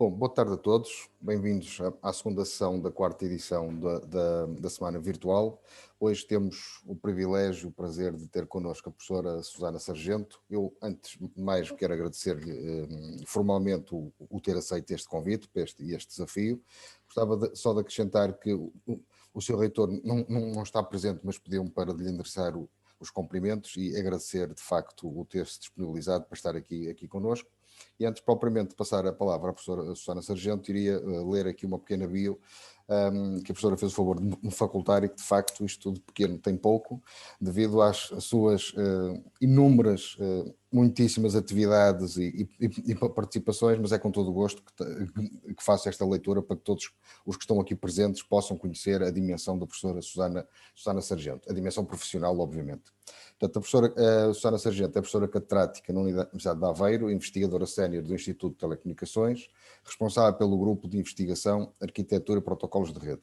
Bom, boa tarde a todos, bem-vindos à segunda sessão da quarta edição da Semana Virtual. Hoje temos o privilégio, o prazer de ter connosco a professora Susana Sargento. Eu, antes de mais, quero agradecer-lhe formalmente o ter aceito este convite para este desafio. Gostava só de acrescentar que o seu reitor não está presente, mas pediu-me para lhe endereçar os cumprimentos e agradecer, de facto, o ter-se disponibilizado para estar aqui connosco. E antes propriamente de passar a palavra à professora Susana Sargento, iria ler aqui uma pequena bio que a professora fez o favor de me facultar e que de facto isto tudo pequeno tem pouco, devido às suas inúmeras, muitíssimas atividades e participações, mas é com todo o gosto que faço esta leitura para que todos os que estão aqui presentes possam conhecer a dimensão da professora Susana Sargento, a dimensão profissional, obviamente. Portanto, a professora Susana Sargento é professora catedrática na Universidade de Aveiro, investigadora sénior do Instituto de Telecomunicações, responsável pelo grupo de investigação Arquitetura e Protocolos de Rede.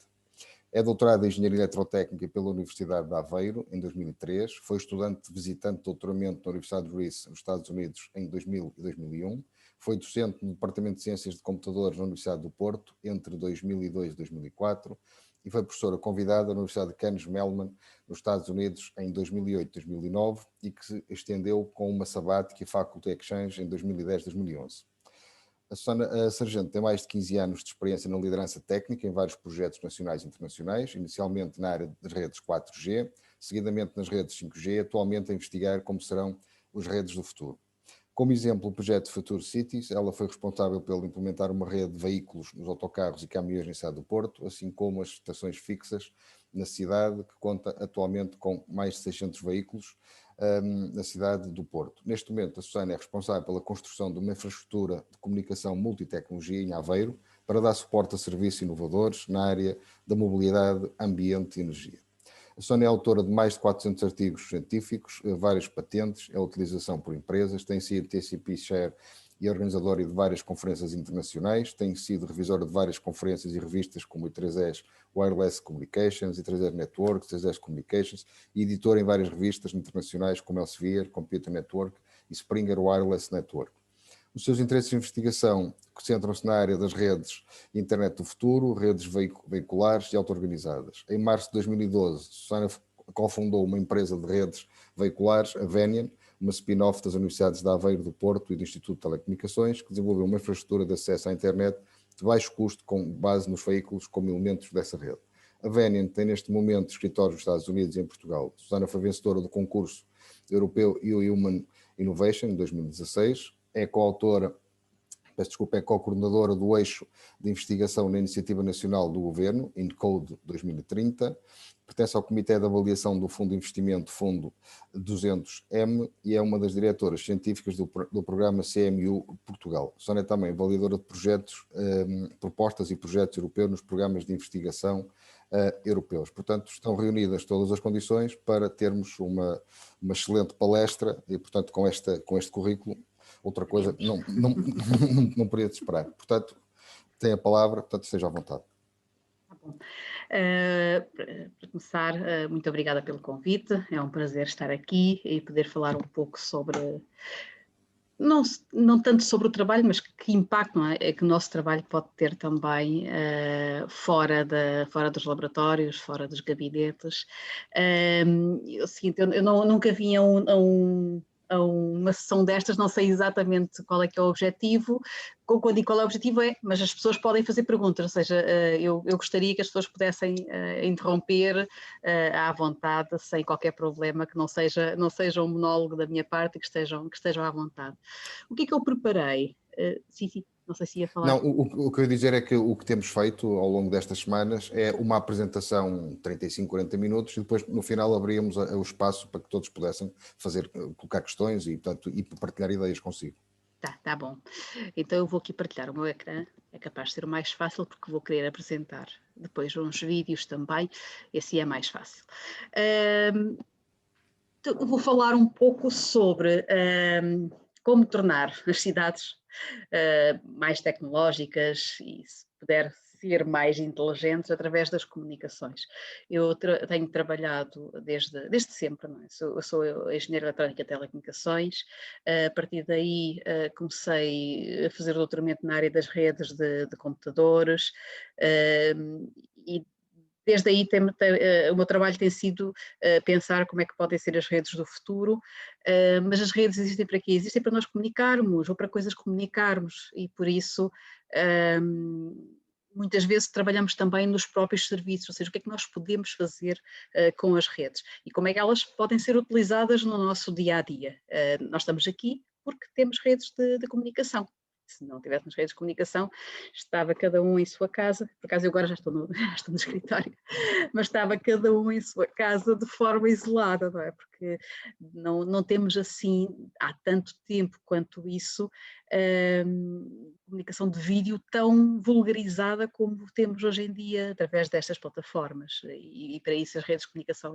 É doutorada em Engenharia Eletrotécnica pela Universidade de Aveiro, em 2003, foi estudante visitante de doutoramento na Universidade de Reese, nos Estados Unidos, em 2000 e 2001, foi docente no Departamento de Ciências de Computadores na Universidade do Porto, entre 2002 e 2004, e foi professora convidada na Universidade de Carnegie Mellon, nos Estados Unidos, em 2008 e 2009, e que se estendeu com uma sabática e Faculty Exchange em 2010 e 2011. A Susana Sargento tem mais de 15 anos de experiência na liderança técnica em vários projetos nacionais e internacionais, inicialmente na área das redes 4G, seguidamente nas redes 5G, atualmente a investigar como serão as redes do futuro. Como exemplo, o projeto Future Cities, ela foi responsável pelo implementar uma rede de veículos nos autocarros e caminhões na cidade do Porto, assim como as estações fixas na cidade, que conta atualmente com mais de 600 veículos na cidade do Porto. Neste momento, a Susana é responsável pela construção de uma infraestrutura de comunicação multitecnologia em Aveiro, para dar suporte a serviços inovadores na área da mobilidade, ambiente e energia. A Susana é autora de mais de 400 artigos científicos, várias patentes, a utilização por empresas, tem sido TCP Chair e organizadora de várias conferências internacionais, tem sido revisora de várias conferências e revistas como o I3S Wireless Communications, I3S Networks, I3S Communications, e editora em várias revistas internacionais como Elsevier, Computer Network e Springer Wireless Network. Os seus interesses de investigação concentram-se na área das redes Internet do Futuro, redes veiculares e auto-organizadas. Em março de 2012, Susana cofundou uma empresa de redes veiculares, a Venian, uma spin-off das Universidades de Aveiro, do Porto e do Instituto de Telecomunicações, que desenvolveu uma infraestrutura de acesso à internet de baixo custo com base nos veículos como elementos dessa rede. A Venian tem neste momento escritórios nos Estados Unidos e em Portugal. Susana foi vencedora do concurso europeu Human Innovation em 2016, é coautora, é co-coordenadora do eixo de investigação na Iniciativa Nacional do Governo, INCODE 2030, pertence ao Comitê de Avaliação do Fundo de Investimento Fundo 200M e é uma das diretoras científicas do programa CMU Portugal. Susana é também validadora de projetos, propostas e projetos europeus nos programas de investigação europeus. Portanto, estão reunidas todas as condições para termos uma excelente palestra e, portanto, com este currículo, outra coisa não poderia esperar. Portanto, tem a palavra, portanto, esteja à vontade. Tá bom. Para começar, muito obrigada pelo convite, é um prazer estar aqui e poder falar um pouco sobre, não tanto sobre o trabalho, mas que impacto é que o nosso trabalho pode ter também fora dos laboratórios, fora dos gabinetes. O seguinte, eu nunca vim a uma sessão destas, não sei exatamente qual é que é o objetivo, quando digo qual é o objetivo mas as pessoas podem fazer perguntas, ou seja, eu gostaria que as pessoas pudessem interromper à vontade, sem qualquer problema, que não seja um monólogo da minha parte e que estejam à vontade. O que é que eu preparei? Sim, não sei se ia falar. Não, o que eu ia dizer é que o que temos feito ao longo destas semanas é uma apresentação de 35, 40 minutos e depois no final abríamos o espaço para que todos pudessem colocar questões e partilhar ideias consigo. Tá bom. Então eu vou aqui partilhar o meu ecrã, é capaz de ser o mais fácil porque vou querer apresentar depois uns vídeos também, esse é mais fácil. Então, vou falar um pouco sobre como tornar as cidades mais tecnológicas e, puder ser mais inteligentes através das comunicações. Eu tenho trabalhado desde sempre, não é? Eu sou engenheira eletrónica de telecomunicações, a partir daí comecei a fazer doutoramento na área das redes de computadores, e desde aí o meu trabalho tem sido pensar como é que podem ser as redes do futuro, mas as redes existem para quê? Existem para nós comunicarmos ou para coisas comunicarmos, e por isso muitas vezes trabalhamos também nos próprios serviços, ou seja, o que é que nós podemos fazer com as redes e como é que elas podem ser utilizadas no nosso dia a dia. Nós estamos aqui porque temos redes de comunicação. Se não tivéssemos redes de comunicação, estava cada um em sua casa. Por acaso eu agora já estou no escritório, mas estava cada um em sua casa de forma isolada, não é? Porque não temos assim, há tanto tempo quanto isso, comunicação de vídeo tão vulgarizada como temos hoje em dia através destas plataformas, e para isso as redes de comunicação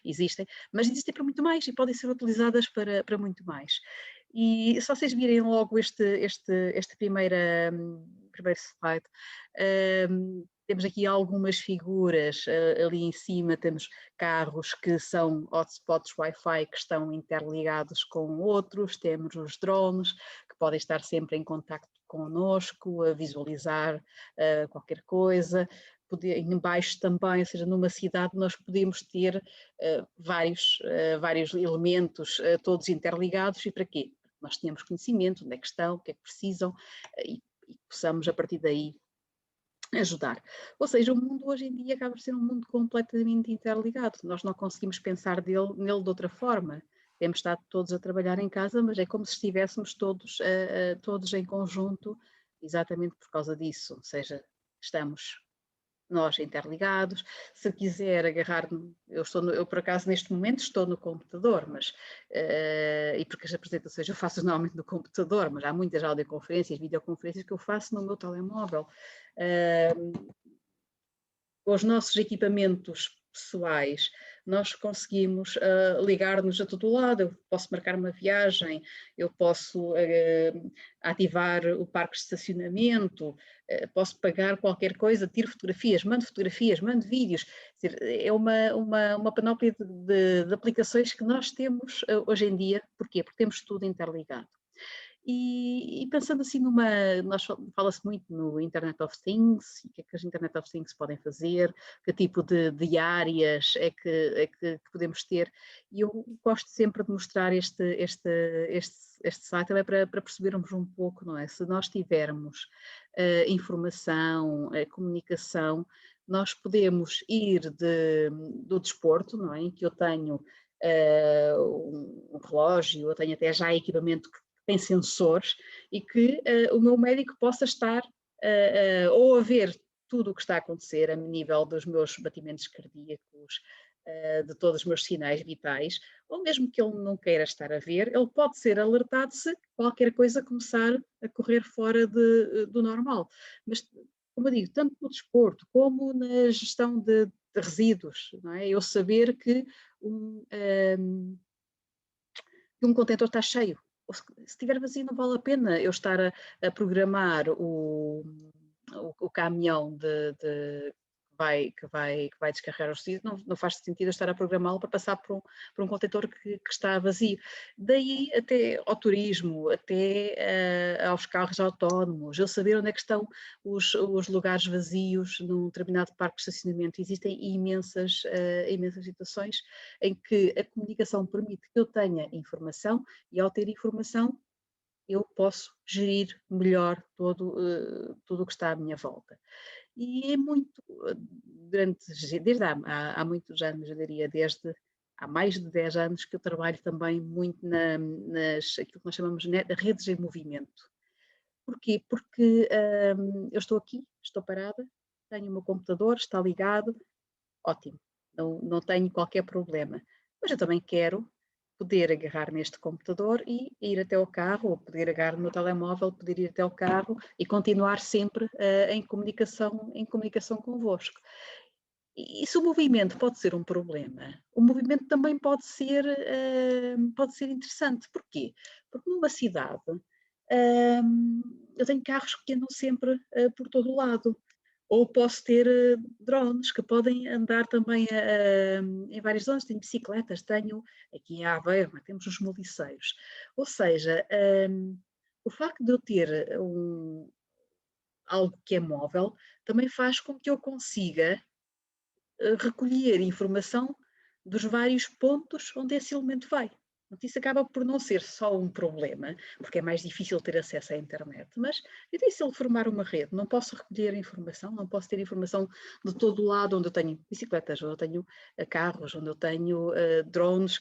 existem, mas existem para muito mais e podem ser utilizadas para muito mais. E se vocês virem logo este primeiro slide, temos aqui algumas figuras, ali em cima temos carros que são hotspots Wi-Fi que estão interligados com outros, temos os drones que podem estar sempre em contacto connosco, a visualizar qualquer coisa. Em baixo também, ou seja, numa cidade nós podemos ter vários elementos todos interligados, e para quê? Nós tínhamos conhecimento, onde é que estão, o que é que precisam, e possamos a partir daí ajudar. Ou seja, o mundo hoje em dia acaba por ser um mundo completamente interligado, nós não conseguimos pensar nele de outra forma. Temos estado todos a trabalhar em casa, mas é como se estivéssemos todos em conjunto, exatamente por causa disso, ou seja, estamos nós interligados. Se quiser agarrar, eu por acaso neste momento estou no computador, mas e porque as apresentações eu faço normalmente no computador, mas há muitas audioconferências, videoconferências que eu faço no meu telemóvel. Com os nossos equipamentos pessoais, nós conseguimos ligar-nos a todo lado. Eu posso marcar uma viagem, eu posso ativar o parque de estacionamento, posso pagar qualquer coisa, tiro fotografias, mando vídeos. Quer dizer, é uma panóplia de aplicações que nós temos hoje em dia. Porquê? Porque temos tudo interligado. E pensando assim fala-se muito no Internet of Things, o que é que as Internet of Things podem fazer, que tipo de áreas é que podemos ter, e eu gosto sempre de mostrar este site também para percebermos um pouco, não é? Se nós tivermos informação, comunicação, nós podemos ir do desporto, não é? Em que eu tenho um relógio, eu tenho até já equipamento que tem sensores, e que o meu médico possa estar ou a ver tudo o que está a acontecer a nível dos meus batimentos cardíacos, de todos os meus sinais vitais, ou mesmo que ele não queira estar a ver, ele pode ser alertado se qualquer coisa começar a correr fora do normal. Mas, como eu digo, tanto no desporto como na gestão de resíduos, não é? Eu saber que um contentor está cheio, se estiver vazio não vale a pena eu estar a programar o caminhão que vai descarregar os resíduos, não faz sentido eu estar a programá-lo para passar por um contentor que está vazio. Daí até ao turismo, até aos carros autónomos, eu saber onde é que estão os lugares vazios num determinado parque de estacionamento. Existem imensas situações em que a comunicação permite que eu tenha informação, e ao ter informação eu posso gerir melhor tudo o que está à minha volta. E é muito, desde há muitos anos, eu diria, desde há mais de 10 anos que eu trabalho também muito aquilo que nós chamamos de redes em movimento. Porquê? Porque eu estou aqui, estou parada, tenho o meu computador, está ligado, ótimo, não tenho qualquer problema. Mas eu também quero poder agarrar neste computador e ir até ao carro, ou poder agarrar no meu telemóvel, poder ir até ao carro e continuar sempre em comunicação convosco. E se o movimento pode ser um problema, o movimento também pode ser interessante. Porquê? Porque numa cidade eu tenho carros que andam sempre por todo o lado. Ou posso ter drones que podem andar também em várias zonas. Tenho bicicletas, tenho aqui em Aveiro, mas temos os moliceiros. Ou seja, o facto de eu ter algo que é móvel também faz com que eu consiga recolher informação dos vários pontos onde esse elemento vai. Isso acaba por não ser só um problema, porque é mais difícil ter acesso à internet, mas é difícil formar uma rede. Não posso recolher informação, não posso ter informação de todo o lado onde eu tenho bicicletas, onde eu tenho carros, onde eu tenho drones,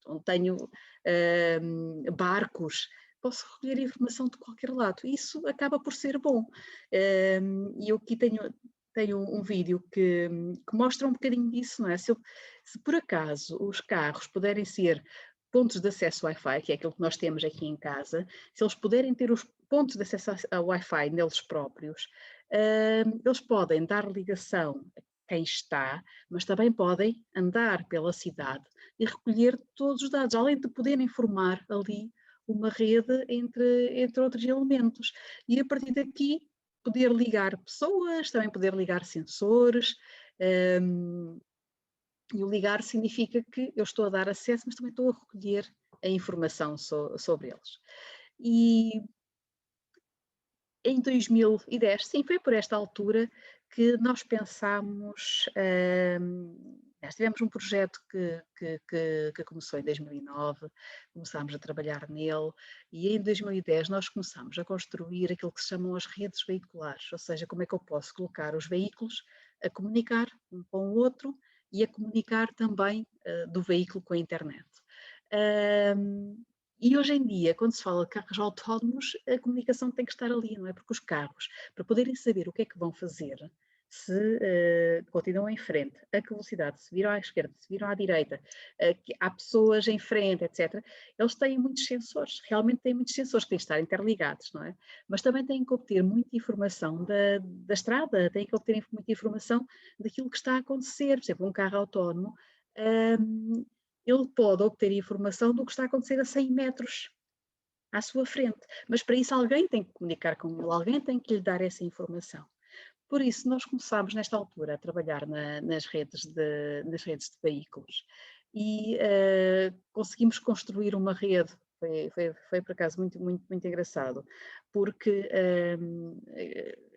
onde tenho barcos. Posso recolher informação de qualquer lado. Isso acaba por ser bom. E eu aqui tenho um vídeo que mostra um bocadinho disso, não é? Se por acaso os carros puderem ser pontos de acesso Wi-Fi, que é aquilo que nós temos aqui em casa, se eles puderem ter os pontos de acesso ao Wi-Fi neles próprios, eles podem dar ligação a quem está, mas também podem andar pela cidade e recolher todos os dados, além de poderem formar ali uma rede entre outros elementos. E a partir daqui poder ligar pessoas, também poder ligar sensores. E o ligar significa que eu estou a dar acesso, mas também estou a recolher a informação sobre eles. E em 2010, sim, foi por esta altura que nós pensámos, nós tivemos um projeto que começou em 2009, começámos a trabalhar nele e em 2010 nós começámos a construir aquilo que se chamam as redes veiculares, ou seja, como é que eu posso colocar os veículos a comunicar um com o outro e a comunicar também do veículo com a internet. E hoje em dia, quando se fala de carros autónomos, a comunicação tem que estar ali, não é? Porque os carros, para poderem saber o que é que vão fazer, se continuam em frente, a que velocidade, se viram à esquerda, se viram à direita, há pessoas em frente, etc., eles têm muitos sensores, realmente têm muitos sensores que têm que estar interligados, não é? Mas também têm que obter muita informação da estrada, têm que obter muita informação daquilo que está a acontecer. Por exemplo, um carro autónomo, ele pode obter informação do que está a acontecer a 100 metros à sua frente, mas para isso alguém tem que comunicar com ele, alguém tem que lhe dar essa informação. Por isso, nós começámos nesta altura a trabalhar nas redes de veículos e conseguimos construir uma rede. Foi por acaso muito engraçado, porque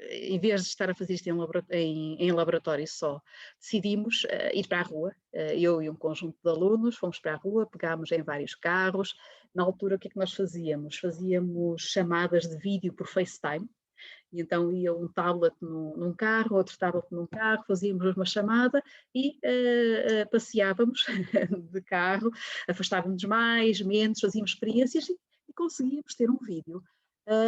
em vez de estar a fazer isto em laboratório só, decidimos ir para a rua, eu e um conjunto de alunos, fomos para a rua, pegámos em vários carros. Na altura, o que é que nós fazíamos? Fazíamos chamadas de vídeo por FaceTime. E então ia um tablet num carro, outro tablet num carro, fazíamos uma chamada e passeávamos de carro, afastávamos mais, menos, fazíamos experiências e conseguíamos ter um vídeo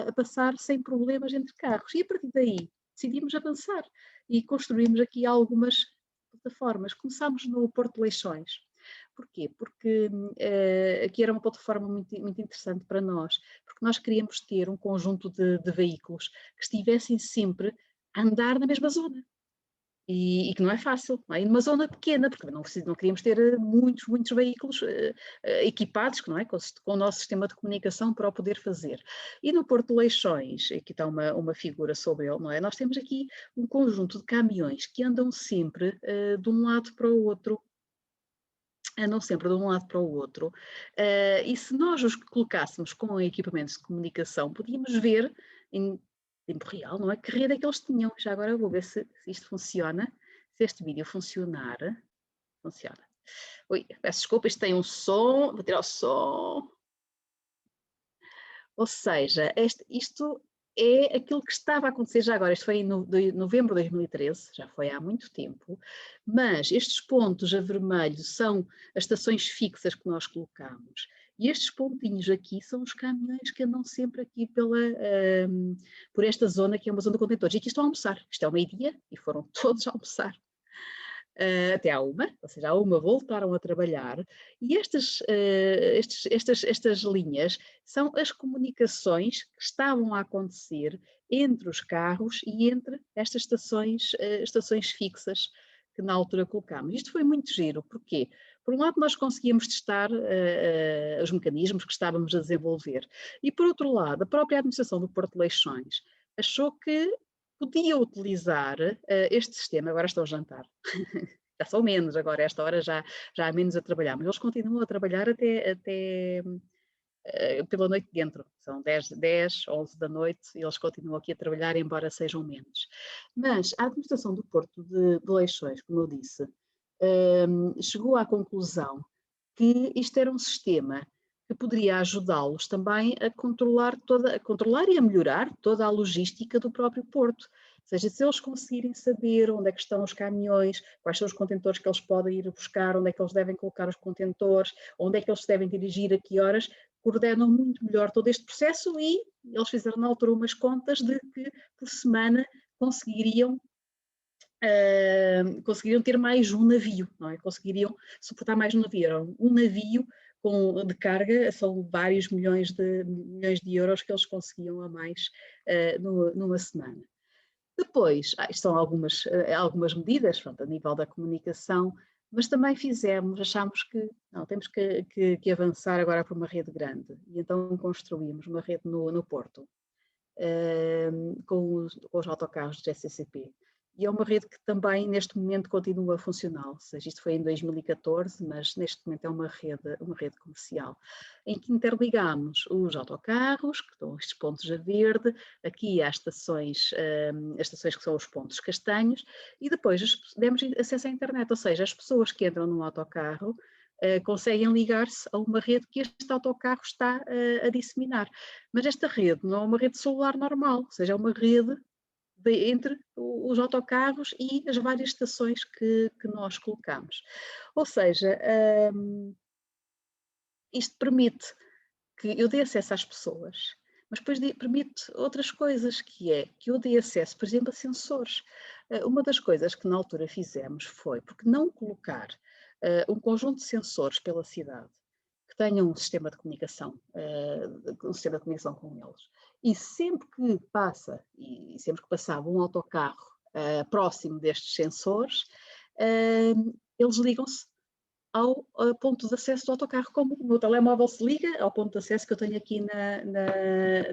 a passar sem problemas entre carros. E a partir daí decidimos avançar e construímos aqui algumas plataformas. Começámos no Porto de Leixões. Porquê? Porque aqui era uma plataforma muito interessante para nós, porque nós queríamos ter um conjunto de veículos que estivessem sempre a andar na mesma zona. E que não é fácil, não é? Numa zona pequena, porque não queríamos ter muitos veículos equipados, não é? Com o nosso sistema de comunicação para o poder fazer. E no Porto de Leixões, aqui está uma figura sobre ele, não é? Nós temos aqui um conjunto de caminhões que andam sempre de um lado para o outro, andam sempre de um lado para o outro, e se nós os colocássemos com equipamentos de comunicação, podíamos ver em tempo real, não é? Que rede é que eles tinham. Já agora vou ver se isto funciona, se este vídeo funcionar. Funciona. Ui, peço desculpa, isto tem um som, vou tirar o som. Ou seja, isto é aquilo que estava a acontecer já agora. Isto foi em novembro de 2013, já foi há muito tempo, mas estes pontos a vermelho são as estações fixas que nós colocamos. E estes pontinhos aqui são os caminhões que andam sempre aqui por esta zona, que é uma zona de contentores. E aqui estão a almoçar. Isto é o meio-dia e foram todos a almoçar. Até à uma, ou seja, à uma voltaram a trabalhar, e estas linhas são as comunicações que estavam a acontecer entre os carros e entre estas estações fixas que na altura colocámos. Isto foi muito giro, porquê? Por um lado nós conseguíamos testar os mecanismos que estávamos a desenvolver, e por outro lado a própria administração do Porto de Leixões achou que podia utilizar este sistema, agora estão a jantar, já são menos agora, a esta hora já há menos a trabalhar, mas eles continuam a trabalhar até pela noite dentro, são 10, 11 da noite, e eles continuam aqui a trabalhar, embora sejam menos. Mas a administração do Porto de Leixões, como eu disse, chegou à conclusão que isto era um sistema que poderia ajudá-los também a controlar e a melhorar toda a logística do próprio Porto. Ou seja, se eles conseguirem saber onde é que estão os caminhões, quais são os contentores que eles podem ir buscar, onde é que eles devem colocar os contentores, onde é que eles se devem dirigir, a que horas, coordenam muito melhor todo este processo, e eles fizeram na altura umas contas de que por semana conseguiriam ter mais um navio, não é? Conseguiriam suportar mais um navio. Era um navio de carga, são vários milhões de euros que eles conseguiam a mais numa semana. Depois, isto são algumas medidas, pronto, a nível da comunicação, mas também achámos que não, temos que avançar agora para uma rede grande, e então construímos uma rede no Porto, com os autocarros do GCCP. E é uma rede que também neste momento continua a funcionar, ou seja, isto foi em 2014, mas neste momento é uma rede comercial, em que interligamos os autocarros, que estão estes pontos a verde, aqui há as estações que são os pontos castanhos, e depois demos acesso à internet, ou seja, as pessoas que entram num autocarro conseguem ligar-se a uma rede que este autocarro está a disseminar. Mas esta rede não é uma rede celular normal, ou seja, é uma rede entre os autocarros e as várias estações que nós colocamos. Ou seja, isto permite que eu dê acesso às pessoas, mas depois permite outras coisas, que é que eu dê acesso, por exemplo, a sensores. Uma das coisas que na altura fizemos foi, porque não colocar um conjunto de sensores pela cidade, que tenham um sistema de comunicação com eles. E sempre que sempre que passava um autocarro próximo destes sensores, eles ligam-se ao ponto de acesso do autocarro, como o meu telemóvel se liga ao ponto de acesso que eu tenho aqui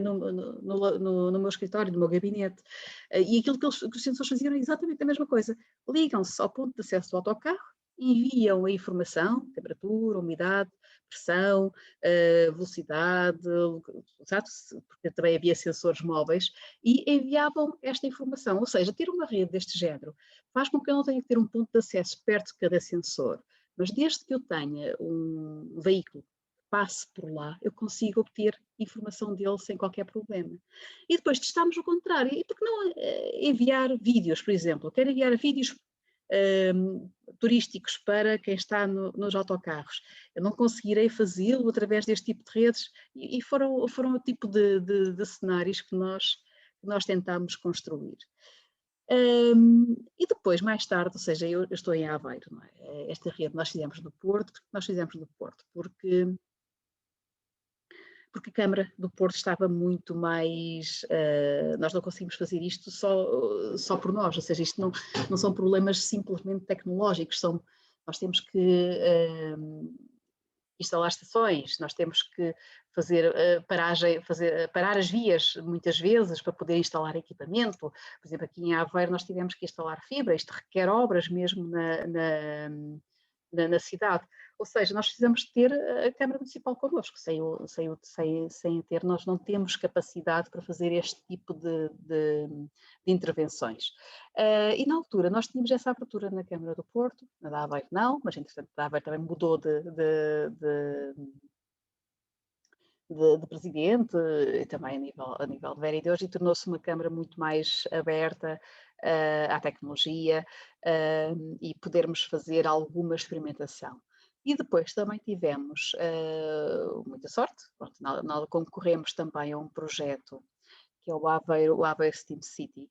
no meu escritório, no meu gabinete. E aquilo que os sensores faziam era exatamente a mesma coisa. Ligam-se ao ponto de acesso do autocarro, enviam a informação, temperatura, umidade, pressão, velocidade, porque também havia sensores móveis, e enviavam esta informação. Ou seja, ter uma rede deste género faz com que eu não tenha que ter um ponto de acesso perto de cada sensor, mas desde que eu tenha um veículo que passe por lá, eu consigo obter informação dele sem qualquer problema. E depois testámos o contrário. E por que não enviar vídeos, por exemplo? Eu quero enviar vídeos turísticos para quem está nos autocarros. Eu não conseguirei fazê-lo através deste tipo de redes, e foram o tipo de cenários que nós tentámos construir. E depois, mais tarde, ou seja, eu estou em Aveiro, não é? Esta rede nós fizemos do Porto, porque a Câmara do Porto estava muito mais... nós não conseguimos fazer isto só por nós, ou seja, isto não são problemas simplesmente tecnológicos, nós temos que instalar estações, nós temos que parar as vias muitas vezes para poder instalar equipamento. Por exemplo, aqui em Aveiro nós tivemos que instalar fibra, isto requer obras mesmo na cidade. Ou seja, nós precisamos ter a Câmara Municipal connosco, sem ter, nós não temos capacidade para fazer este tipo de intervenções. E na altura nós tínhamos essa abertura na Câmara do Porto, na da Aveiro não, mas entretanto a Aveiro também mudou de presidente, e também a nível de vereadores, e tornou-se uma Câmara muito mais aberta à tecnologia e podermos fazer alguma experimentação. E depois também tivemos muita sorte, nós concorremos também a um projeto que é o Aveiro Steam City,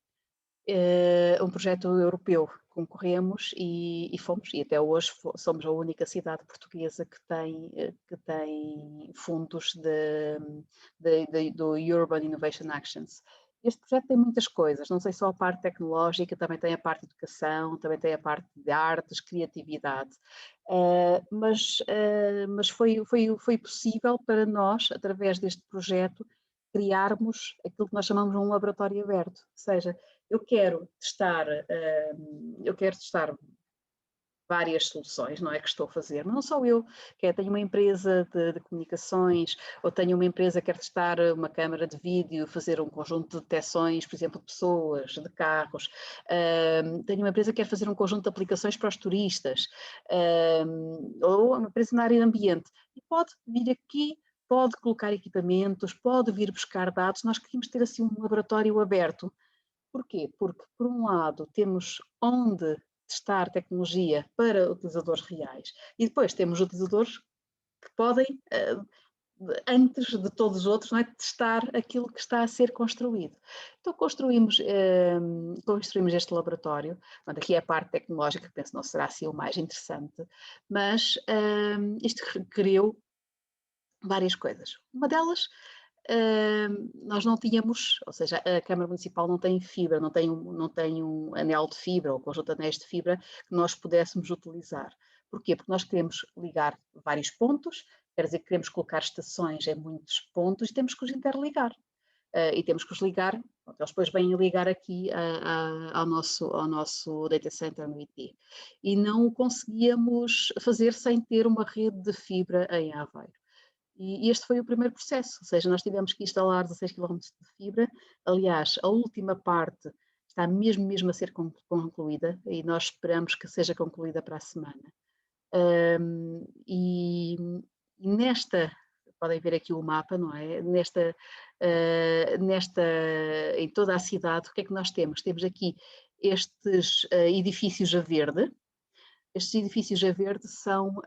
um projeto europeu. Concorremos e fomos, e até hoje somos a única cidade portuguesa que tem fundos do Urban Innovation Actions. Este projeto tem muitas coisas, não sei só a parte tecnológica, também tem a parte de educação, também tem a parte de artes, criatividade, mas foi possível para nós, através deste projeto, criarmos aquilo que nós chamamos de um laboratório aberto, ou seja, eu quero testar, várias soluções, não é, que estou a fazer, mas não só eu, tenho uma empresa de comunicações, ou tenho uma empresa que quer testar uma câmara de vídeo, fazer um conjunto de detecções, por exemplo, de pessoas, de carros, tenho uma empresa que quer fazer um conjunto de aplicações para os turistas, ou uma empresa na área de ambiente, e pode vir aqui, pode colocar equipamentos, pode vir buscar dados, nós queríamos ter assim um laboratório aberto. Porquê? Porque, por um lado, temos onde testar tecnologia para utilizadores reais e depois temos utilizadores que podem, antes de todos os outros, não é, testar aquilo que está a ser construído. Então construímos este laboratório, aqui é a parte tecnológica, que penso não será assim o mais interessante, mas isto requeriu várias coisas. Uma delas, nós não tínhamos, ou seja, a Câmara Municipal não tem fibra, não tem um anel de fibra ou conjunto de anéis de fibra que nós pudéssemos utilizar. Porquê? Porque nós queremos ligar vários pontos, quer dizer que queremos colocar estações em muitos pontos e temos que os interligar. E temos que os ligar, eles depois vêm ligar aqui ao nosso data center no IT. E não o conseguíamos fazer sem ter uma rede de fibra em Aveiro. E este foi o primeiro processo, ou seja, nós tivemos que instalar 16 km de fibra. Aliás, a última parte está mesmo a ser concluída e nós esperamos que seja concluída para a semana. E nesta, podem ver aqui o mapa, não é? Em toda a cidade, o que é que nós temos? Temos aqui estes edifícios a verde. Estes edifícios a verde são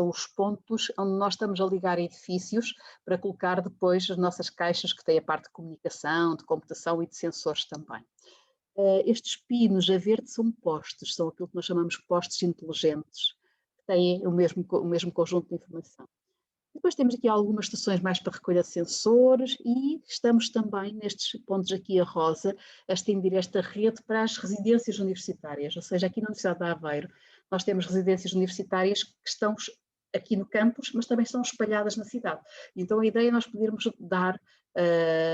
os pontos onde nós estamos a ligar edifícios para colocar depois as nossas caixas que têm a parte de comunicação, de computação e de sensores também. Estes pinos a verde são postes, são aquilo que nós chamamos de postes inteligentes, que têm o mesmo conjunto de informação. Depois temos aqui algumas estações mais para recolha de sensores e estamos também, nestes pontos aqui a rosa, a estender esta rede para as residências universitárias, ou seja, aqui na Universidade de Aveiro nós temos residências universitárias que estão aqui no campus, mas também estão espalhadas na cidade. Então a ideia é nós podermos dar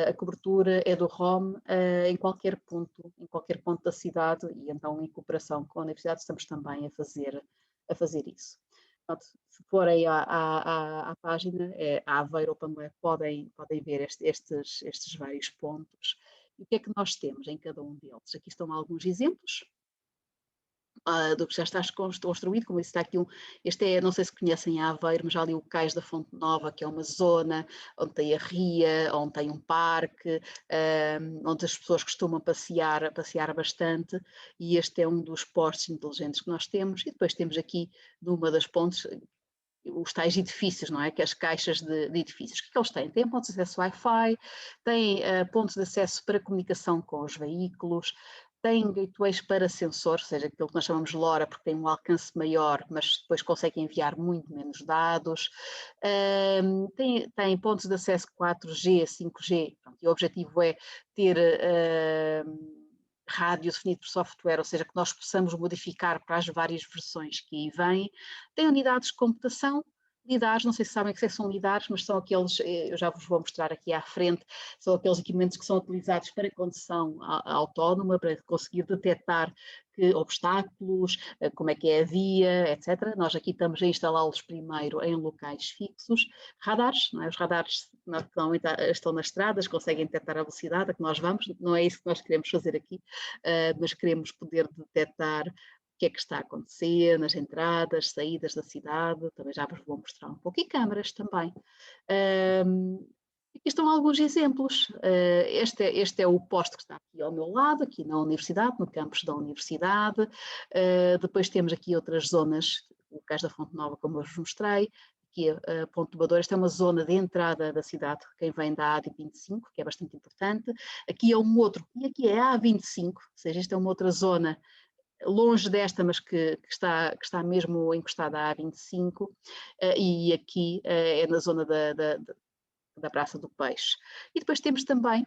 a cobertura EduROM em qualquer ponto da cidade e então em cooperação com a universidade estamos também a fazer isso. Portanto, se forem à página, a Aveiro Open Web, podem ver estes vários pontos. E o que é que nós temos em cada um deles? Aqui estão alguns exemplos do que já está construído, como está aqui este não sei se conhecem a Aveiro, mas já ali o Cais da Fonte Nova, que é uma zona onde tem a ria, onde tem um parque, onde as pessoas costumam passear bastante, e este é um dos postos inteligentes que nós temos, e depois temos aqui, numa das pontes, os tais edifícios, não é? Que as caixas de edifícios. O que é que eles têm? Têm pontos de acesso Wi-Fi, têm pontos de acesso para comunicação com os veículos, têm gateways para sensores, ou seja, aquilo que nós chamamos de LoRa, porque tem um alcance maior, mas depois consegue enviar muito menos dados. Tem pontos de acesso 4G, 5G, pronto, e o objetivo é ter rádio definido por software, ou seja, que nós possamos modificar para as várias versões que aí vêm. Tem unidades de computação, LIDARs, não sei se sabem o que são LIDARs, mas são aqueles, eu já vos vou mostrar aqui à frente, são aqueles equipamentos que são utilizados para condução autónoma, para conseguir detectar obstáculos, como é que é a via, etc. Nós aqui estamos a instalá-los primeiro em locais fixos. Radares, não é? Os radares estão nas estradas, conseguem detectar a velocidade a que nós vamos, não é isso que nós queremos fazer aqui, mas queremos poder detectar o que é que está a acontecer nas entradas, saídas da cidade, também já vos vou mostrar um pouco, e câmaras também. Aqui estão alguns exemplos. Este é o posto que está aqui ao meu lado, aqui na universidade, no campus da universidade. Depois temos aqui outras zonas, o Cais da Fonte Nova, como eu vos mostrei, aqui a Ponte do Bador. Esta é uma zona de entrada da cidade, quem vem da A25, que é bastante importante. Aqui é um outro, e aqui é a A25, ou seja, esta é uma outra zona longe desta, mas que está mesmo encostada à A25, e aqui é na zona da Praça do Peixe. E depois temos também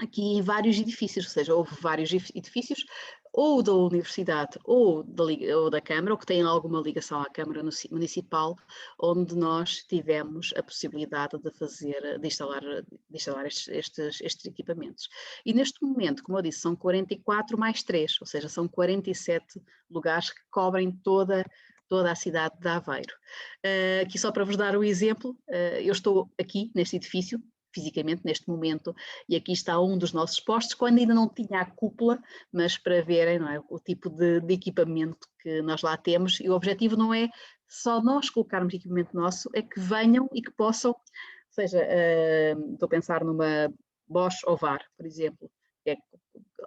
aqui em vários edifícios, ou seja, houve vários edifícios, ou da Universidade ou da Câmara, ou que têm alguma ligação à Câmara Municipal, onde nós tivemos a possibilidade de instalar estes equipamentos. E neste momento, como eu disse, são 44 mais 3, ou seja, são 47 lugares que cobrem toda a cidade de Aveiro. Aqui só para vos dar o exemplo, eu estou aqui neste edifício, fisicamente neste momento, e aqui está um dos nossos postos, quando ainda não tinha a cúpula, mas para verem, não é, o tipo de equipamento que nós lá temos, e o objetivo não é só nós colocarmos equipamento nosso, é que venham e que possam, ou seja, estou a pensar numa Bosch ou VAR, por exemplo, que é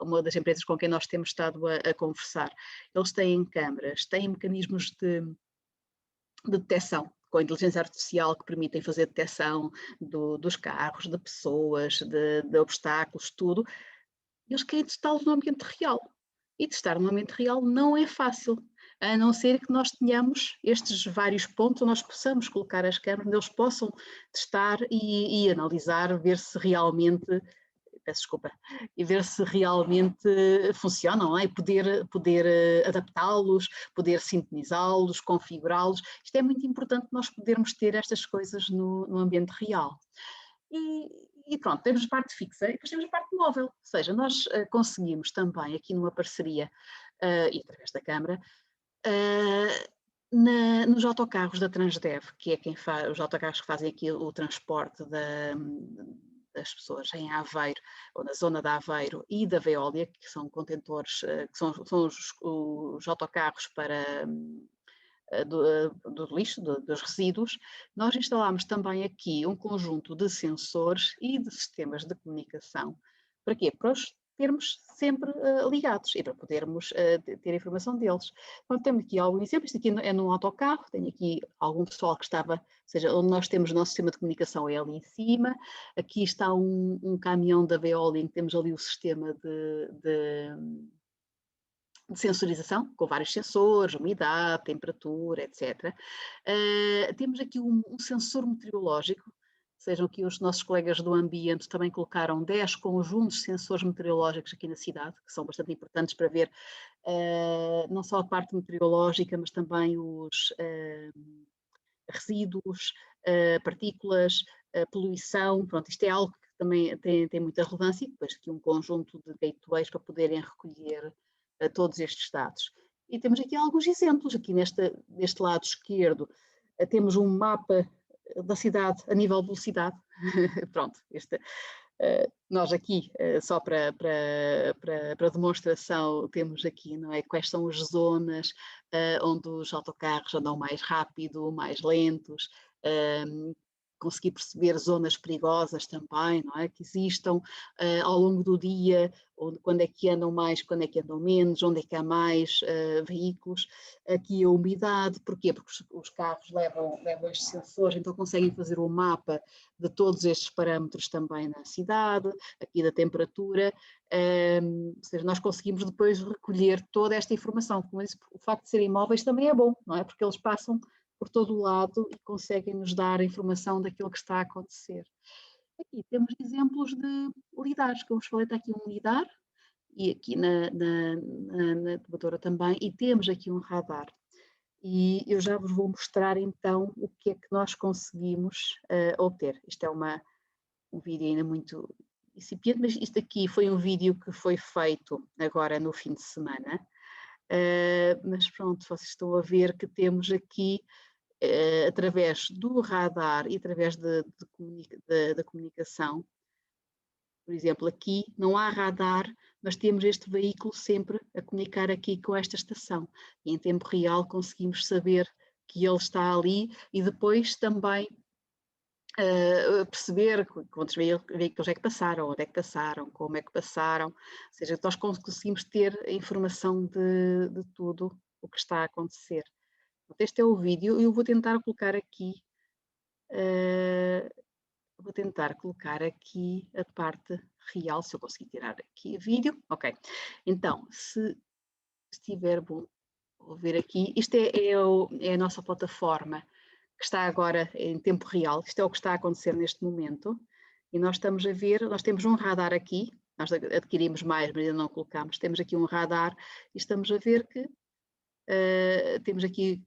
uma das empresas com quem nós temos estado a conversar. Eles têm câmaras, têm mecanismos de detecção, com a inteligência artificial, que permitem fazer detecção dos carros, de pessoas, de obstáculos, tudo. Eles querem testá-los no ambiente real. E testar no ambiente real não é fácil, a não ser que nós tenhamos estes vários pontos onde nós possamos colocar as câmaras, onde eles possam testar e analisar, ver se realmente, peço desculpa, e ver se realmente funcionam, e poder adaptá-los, poder sintonizá-los, configurá-los. Isto é muito importante nós podermos ter estas coisas no ambiente real. E pronto, temos a parte fixa e depois temos a parte móvel, ou seja, nós conseguimos também aqui numa parceria e através da Câmara, nos autocarros da Transdev, que é quem faz, os autocarros que fazem aqui o transporte das pessoas em Aveiro, ou na zona de Aveiro, e da Veolia, que são contentores, que são os autocarros para do lixo, dos resíduos. Nós instalámos também aqui um conjunto de sensores e de sistemas de comunicação. Para quê? Para os termos sempre ligados e para podermos ter informação deles. Então, temos aqui algum exemplo. Isto aqui é num autocarro, tenho aqui algum pessoal que estava, ou seja, onde nós temos o nosso sistema de comunicação é ali em cima. Aqui está um caminhão da Veolia, em que temos ali o sistema de sensorização, com vários sensores, umidade, temperatura, etc. Temos aqui um sensor meteorológico, sejam aqui os nossos colegas do ambiente também colocaram 10 conjuntos de sensores meteorológicos aqui na cidade, que são bastante importantes para ver não só a parte meteorológica, mas também os resíduos, partículas, poluição. Pronto, isto é algo que também tem muita relevância, e depois aqui um conjunto de gateways para poderem recolher todos estes dados. E temos aqui alguns exemplos, aqui neste lado esquerdo temos um mapa da cidade a nível de velocidade. Pronto, nós aqui, só para demonstração, temos aqui, não é, quais são as zonas onde os autocarros andam mais rápido, mais lentos, conseguir perceber zonas perigosas também, não é, que existam ao longo do dia, quando é que andam mais, quando é que andam menos, onde é que há mais veículos. Aqui a umidade, porquê? Porque os carros levam estes sensores, então conseguem fazer um mapa de todos estes parâmetros também na cidade, aqui da temperatura, ou seja, nós conseguimos depois recolher toda esta informação. Como eu disse, o facto de serem móveis também é bom, não é? Porque eles passam por todo o lado e conseguem nos dar a informação daquilo que está a acontecer. Aqui temos exemplos de lidares, como vos falei, está aqui um lidar, e aqui na debatora também, e temos aqui um radar. E eu já vos vou mostrar então o que é que nós conseguimos obter. Isto é um vídeo ainda muito incipiente, mas isto aqui foi um vídeo que foi feito agora no fim de semana. Mas pronto, vocês estão a ver que temos aqui, através do radar e através da comunicação, por exemplo, aqui não há radar, mas temos este veículo sempre a comunicar aqui com esta estação. E em tempo real conseguimos saber que ele está ali e depois também perceber quantos veículos é que passaram, onde é que passaram, como é que passaram. Ou seja, nós conseguimos ter a informação de tudo o que está a acontecer. Este é o vídeo e eu vou tentar colocar aqui a parte real, se eu conseguir tirar aqui o vídeo. Ok, então, se estiver bom, vou ver aqui. Isto é a nossa plataforma que está agora em tempo real. Isto é o que está a acontecer neste momento. E nós estamos a ver, nós temos um radar aqui, nós adquirimos mais, mas ainda não colocamos. Temos aqui um radar e estamos a ver que temos aqui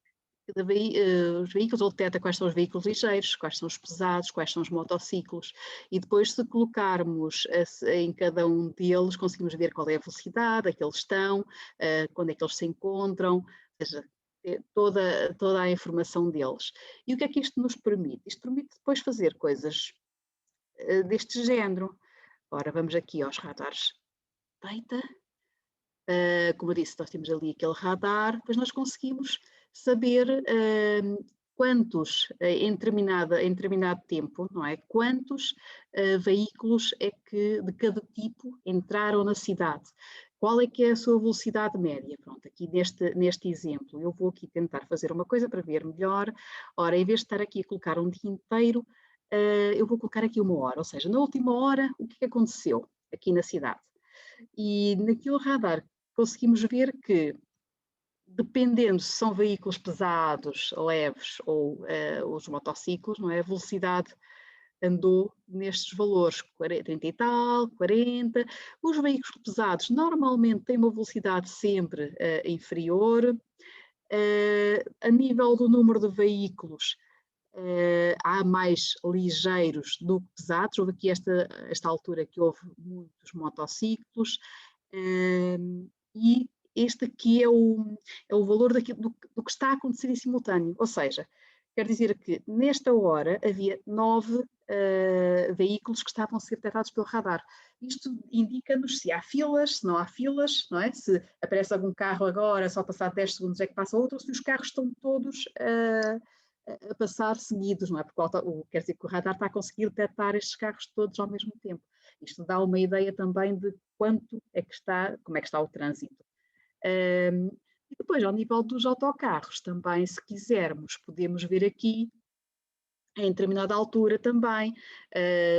os veículos, ele detecta quais são os veículos ligeiros, quais são os pesados, quais são os motociclos, e depois, se colocarmos em cada um deles, conseguimos ver qual é a velocidade a que eles estão, quando é que eles se encontram, ou seja, toda a informação deles. E o que é que isto nos permite? Isto permite depois fazer coisas deste género. Ora, vamos aqui aos radares data. Como eu disse, nós temos ali aquele radar, depois nós conseguimos saber quantos, em determinado tempo, não é? Quantos veículos é que de cada tipo entraram na cidade. Qual é que é a sua velocidade média? Pronto, aqui neste exemplo, eu vou aqui tentar fazer uma coisa para ver melhor. Ora, em vez de estar aqui a colocar um dia inteiro, eu vou colocar aqui 1 hora, ou seja, na última hora, o que aconteceu aqui na cidade? E naquele radar conseguimos ver que, dependendo se são veículos pesados, leves ou os motociclos, não é? A velocidade andou nestes valores, 30 e tal, 40. Os veículos pesados normalmente têm uma velocidade sempre inferior. A nível do número de veículos, há mais ligeiros do que pesados. Houve aqui esta altura que houve muitos motociclos. E este aqui é o valor do que está a acontecer em simultâneo. Ou seja, quer dizer que nesta hora havia 9 veículos que estavam a ser detectados pelo radar. Isto indica-nos se há filas, se não há filas, não é? Se aparece algum carro agora, só passar 10 segundos é que passa outro, se os carros estão todos a passar seguidos, não é? Porque quer dizer que o radar está a conseguir detectar estes carros todos ao mesmo tempo. Isto dá uma ideia também de quanto é que está, como é que está o trânsito. E depois, ao nível dos autocarros, também, se quisermos, podemos ver aqui, em determinada altura também,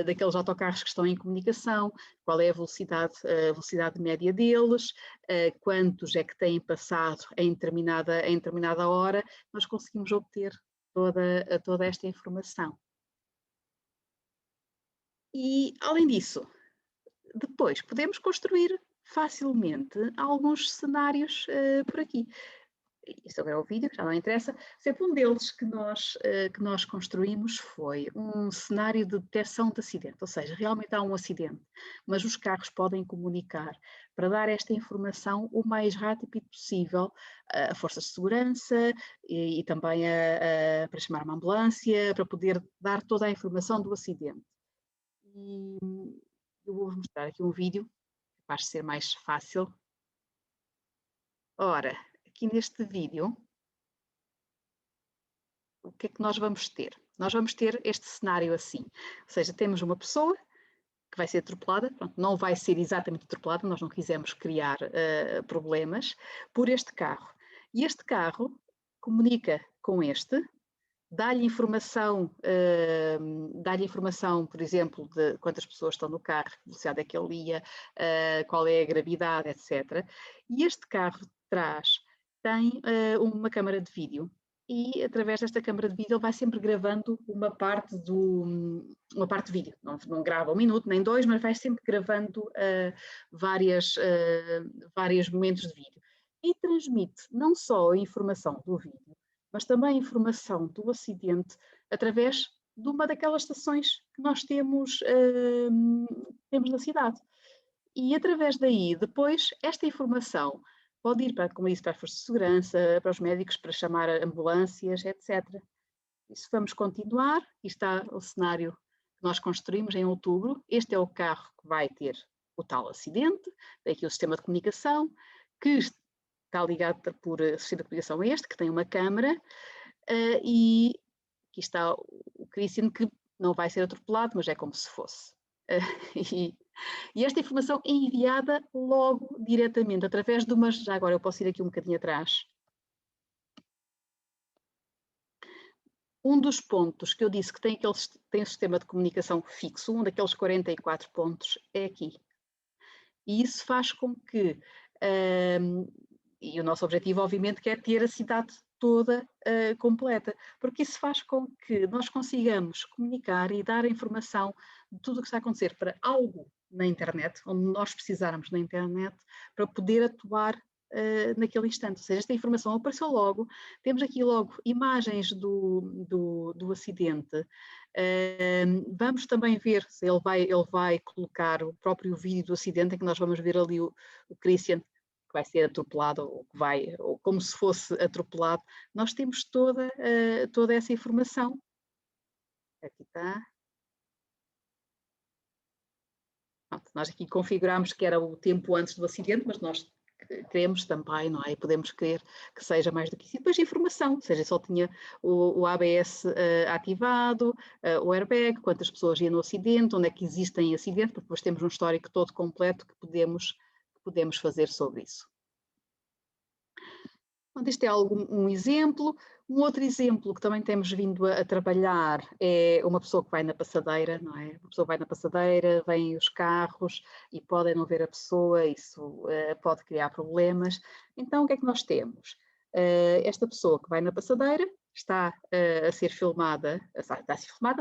daqueles autocarros que estão em comunicação, qual é a velocidade média deles, quantos é que têm passado em determinada hora, nós conseguimos obter toda esta informação. E, além disso, depois podemos construir facilmente alguns cenários por aqui. Isto agora é o vídeo, já não interessa. Sempre um deles que nós construímos foi um cenário de detecção de acidente, ou seja, realmente há um acidente, mas os carros podem comunicar para dar esta informação o mais rápido possível a forças de segurança e também para chamar uma ambulância, para poder dar toda a informação do acidente. E eu vou-vos mostrar aqui um vídeo, capaz de ser mais fácil. Ora, aqui neste vídeo, o que é que nós vamos ter? Nós vamos ter este cenário assim, ou seja, temos uma pessoa que vai ser atropelada, pronto, não vai ser exatamente atropelada, nós não quisemos criar problemas, por este carro. E este carro comunica com este, dá-lhe informação, por exemplo, de quantas pessoas estão no carro, que velocidade é que ele ia, qual é a gravidade, etc. E este carro de trás tem uma câmara de vídeo e, através desta câmara de vídeo, ele vai sempre gravando uma parte de vídeo. Não grava 1 minuto, nem 2, mas vai sempre gravando vários momentos de vídeo. E transmite não só a informação do vídeo, mas também a informação do acidente através de uma daquelas estações que nós temos na cidade. E através daí, depois, esta informação pode ir para, como disse, para as forças de segurança, para os médicos, para chamar ambulâncias, etc. E se vamos continuar, aqui está o cenário que nós construímos em outubro. Este é o carro que vai ter o tal acidente, tem aqui o sistema de comunicação, que está ligado por sistema de comunicação a este, que tem uma câmara, e aqui está o Christian, que não vai ser atropelado, mas é como se fosse. E esta informação é enviada logo diretamente, através de uma... Já agora eu posso ir aqui um bocadinho atrás. Um dos pontos que eu disse que tem um sistema de comunicação fixo, um daqueles 44 pontos, é aqui. E isso faz com que... e o nosso objetivo, obviamente, que é ter a cidade toda completa, porque isso faz com que nós consigamos comunicar e dar a informação de tudo o que está a acontecer para algo na internet, onde nós precisarmos na internet para poder atuar naquele instante. Ou seja, esta informação apareceu logo, temos aqui logo imagens do acidente, vamos também ver se ele vai colocar o próprio vídeo do acidente, em que nós vamos ver ali o Christian que vai ser atropelado, ou como se fosse atropelado. Nós temos toda essa informação. Aqui está. Pronto, nós aqui configuramos que era o tempo antes do acidente, mas nós queremos também, não é? E podemos querer que seja mais do que isso. E depois informação, ou seja, só tinha o ABS ativado, o airbag, quantas pessoas iam no acidente, onde é que existem acidentes, porque depois temos um histórico todo completo que podemos fazer sobre isso. Então, este é um exemplo. Um outro exemplo que também temos vindo a trabalhar é uma pessoa que vai na passadeira, não é? Uma pessoa que vai na passadeira, vêm os carros e podem não ver a pessoa, isso pode criar problemas. Então, o que é que nós temos? Esta pessoa que vai na passadeira está a ser filmada,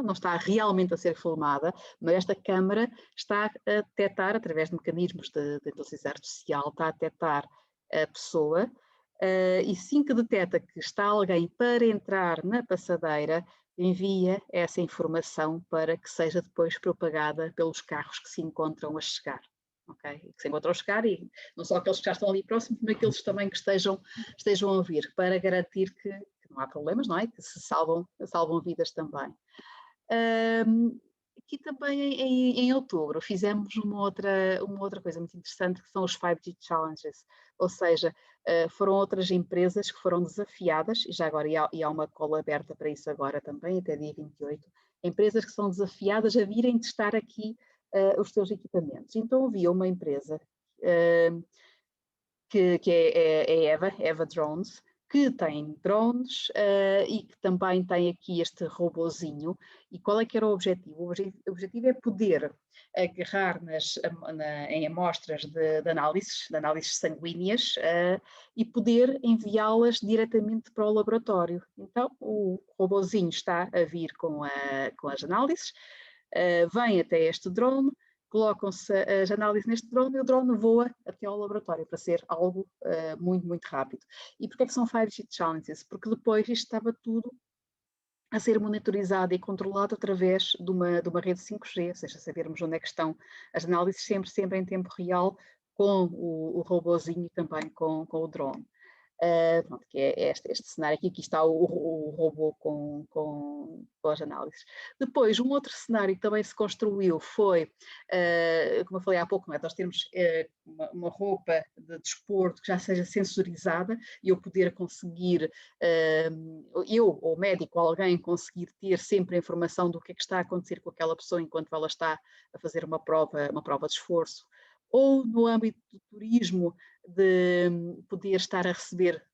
não está realmente a ser filmada, mas esta câmara está a detectar, através de mecanismos de inteligência artificial, está a detectar a pessoa. E assim que detecta que está alguém para entrar na passadeira, envia essa informação para que seja depois propagada pelos carros que se encontram a chegar. Okay? Que se encontram a chegar, e não só aqueles que já estão ali próximos, mas aqueles também que estejam a vir, para garantir que não há problemas, não é? Que se salvam vidas também. Aqui também em outubro fizemos uma outra coisa muito interessante, que são os 5G Challenges, ou seja, foram outras empresas que foram desafiadas, e já agora e há uma cola aberta para isso agora também, até dia 28, empresas que são desafiadas a virem testar aqui os seus equipamentos. Então havia uma empresa que é a Eva Drones, que tem drones e que também tem aqui este robozinho. E qual é que era o objetivo? O objetivo é poder agarrar em amostras de análises sanguíneas e poder enviá-las diretamente para o laboratório. Então, o robozinho está a vir com as análises, vem até este drone, colocam-se as análises neste drone e o drone voa até ao laboratório para ser algo muito, muito rápido. E porquê é que são 5G Challenges? Porque depois isto estava tudo a ser monitorizado e controlado através de uma rede 5G, ou seja, sabermos onde é que estão as análises sempre em tempo real, com o robozinho e também com o drone. Pronto, que é este cenário aqui está o robô com as análises. Depois, um outro cenário que também se construiu foi, como eu falei há pouco, não é? Nós temos uma roupa de desporto que já seja sensorizada e eu poder conseguir, eu ou médico, alguém conseguir ter sempre a informação do que é que está a acontecer com aquela pessoa enquanto ela está a fazer uma prova de esforço. Ou no âmbito do turismo, de poder estar a receber,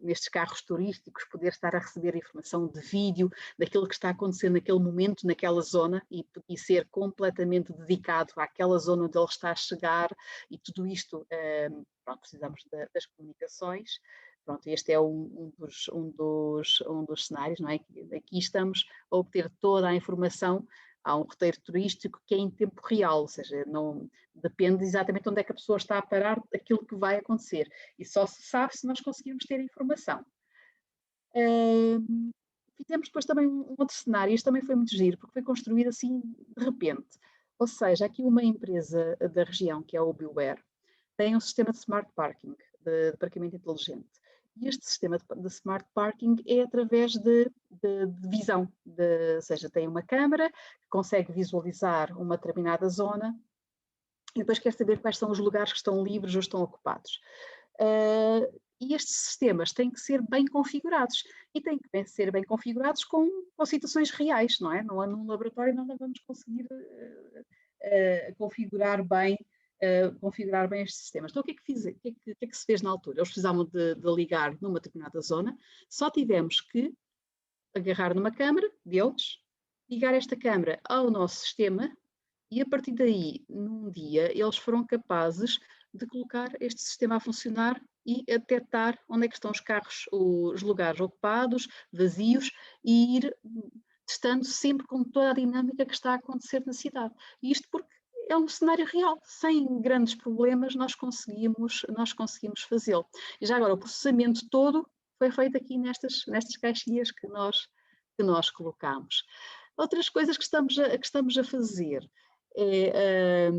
nestes carros turísticos, poder estar a receber informação de vídeo daquilo que está acontecendo naquele momento, naquela zona, e ser completamente dedicado àquela zona onde ele está a chegar, e tudo isto, pronto, precisamos das comunicações. Pronto, este é um dos cenários, não é? Aqui estamos a obter toda a informação. Há um roteiro turístico que é em tempo real, ou seja, não depende exatamente onde é que a pessoa está a parar daquilo que vai acontecer. E só se sabe se nós conseguirmos ter a informação. Fizemos depois também um outro cenário, isto também foi muito giro, porque foi construído assim de repente. Ou seja, aqui uma empresa da região, que é a Ubiware, tem um sistema de smart parking, de parqueamento inteligente. E este sistema de smart parking é através de visão, ou seja, tem uma câmara que consegue visualizar uma determinada zona e depois quer saber quais são os lugares que estão livres ou estão ocupados. E estes sistemas têm que ser bem configurados e têm que ser bem configurados com situações reais, não é? Não é num laboratório, nós não vamos conseguir configurar bem estes sistemas. Então, o que é que se fez na altura? Eles precisavam de ligar numa determinada zona, só tivemos que agarrar numa câmara deles, ligar esta câmara ao nosso sistema e, a partir daí, num dia, eles foram capazes de colocar este sistema a funcionar e a detectar onde é que estão os carros, os lugares ocupados, vazios, e ir testando sempre com toda a dinâmica que está a acontecer na cidade. E isto porque é um cenário real, sem grandes problemas nós conseguimos fazê-lo. E já agora, o processamento todo foi feito aqui nestas caixinhas que nós colocamos. Outras coisas que estamos a fazer é,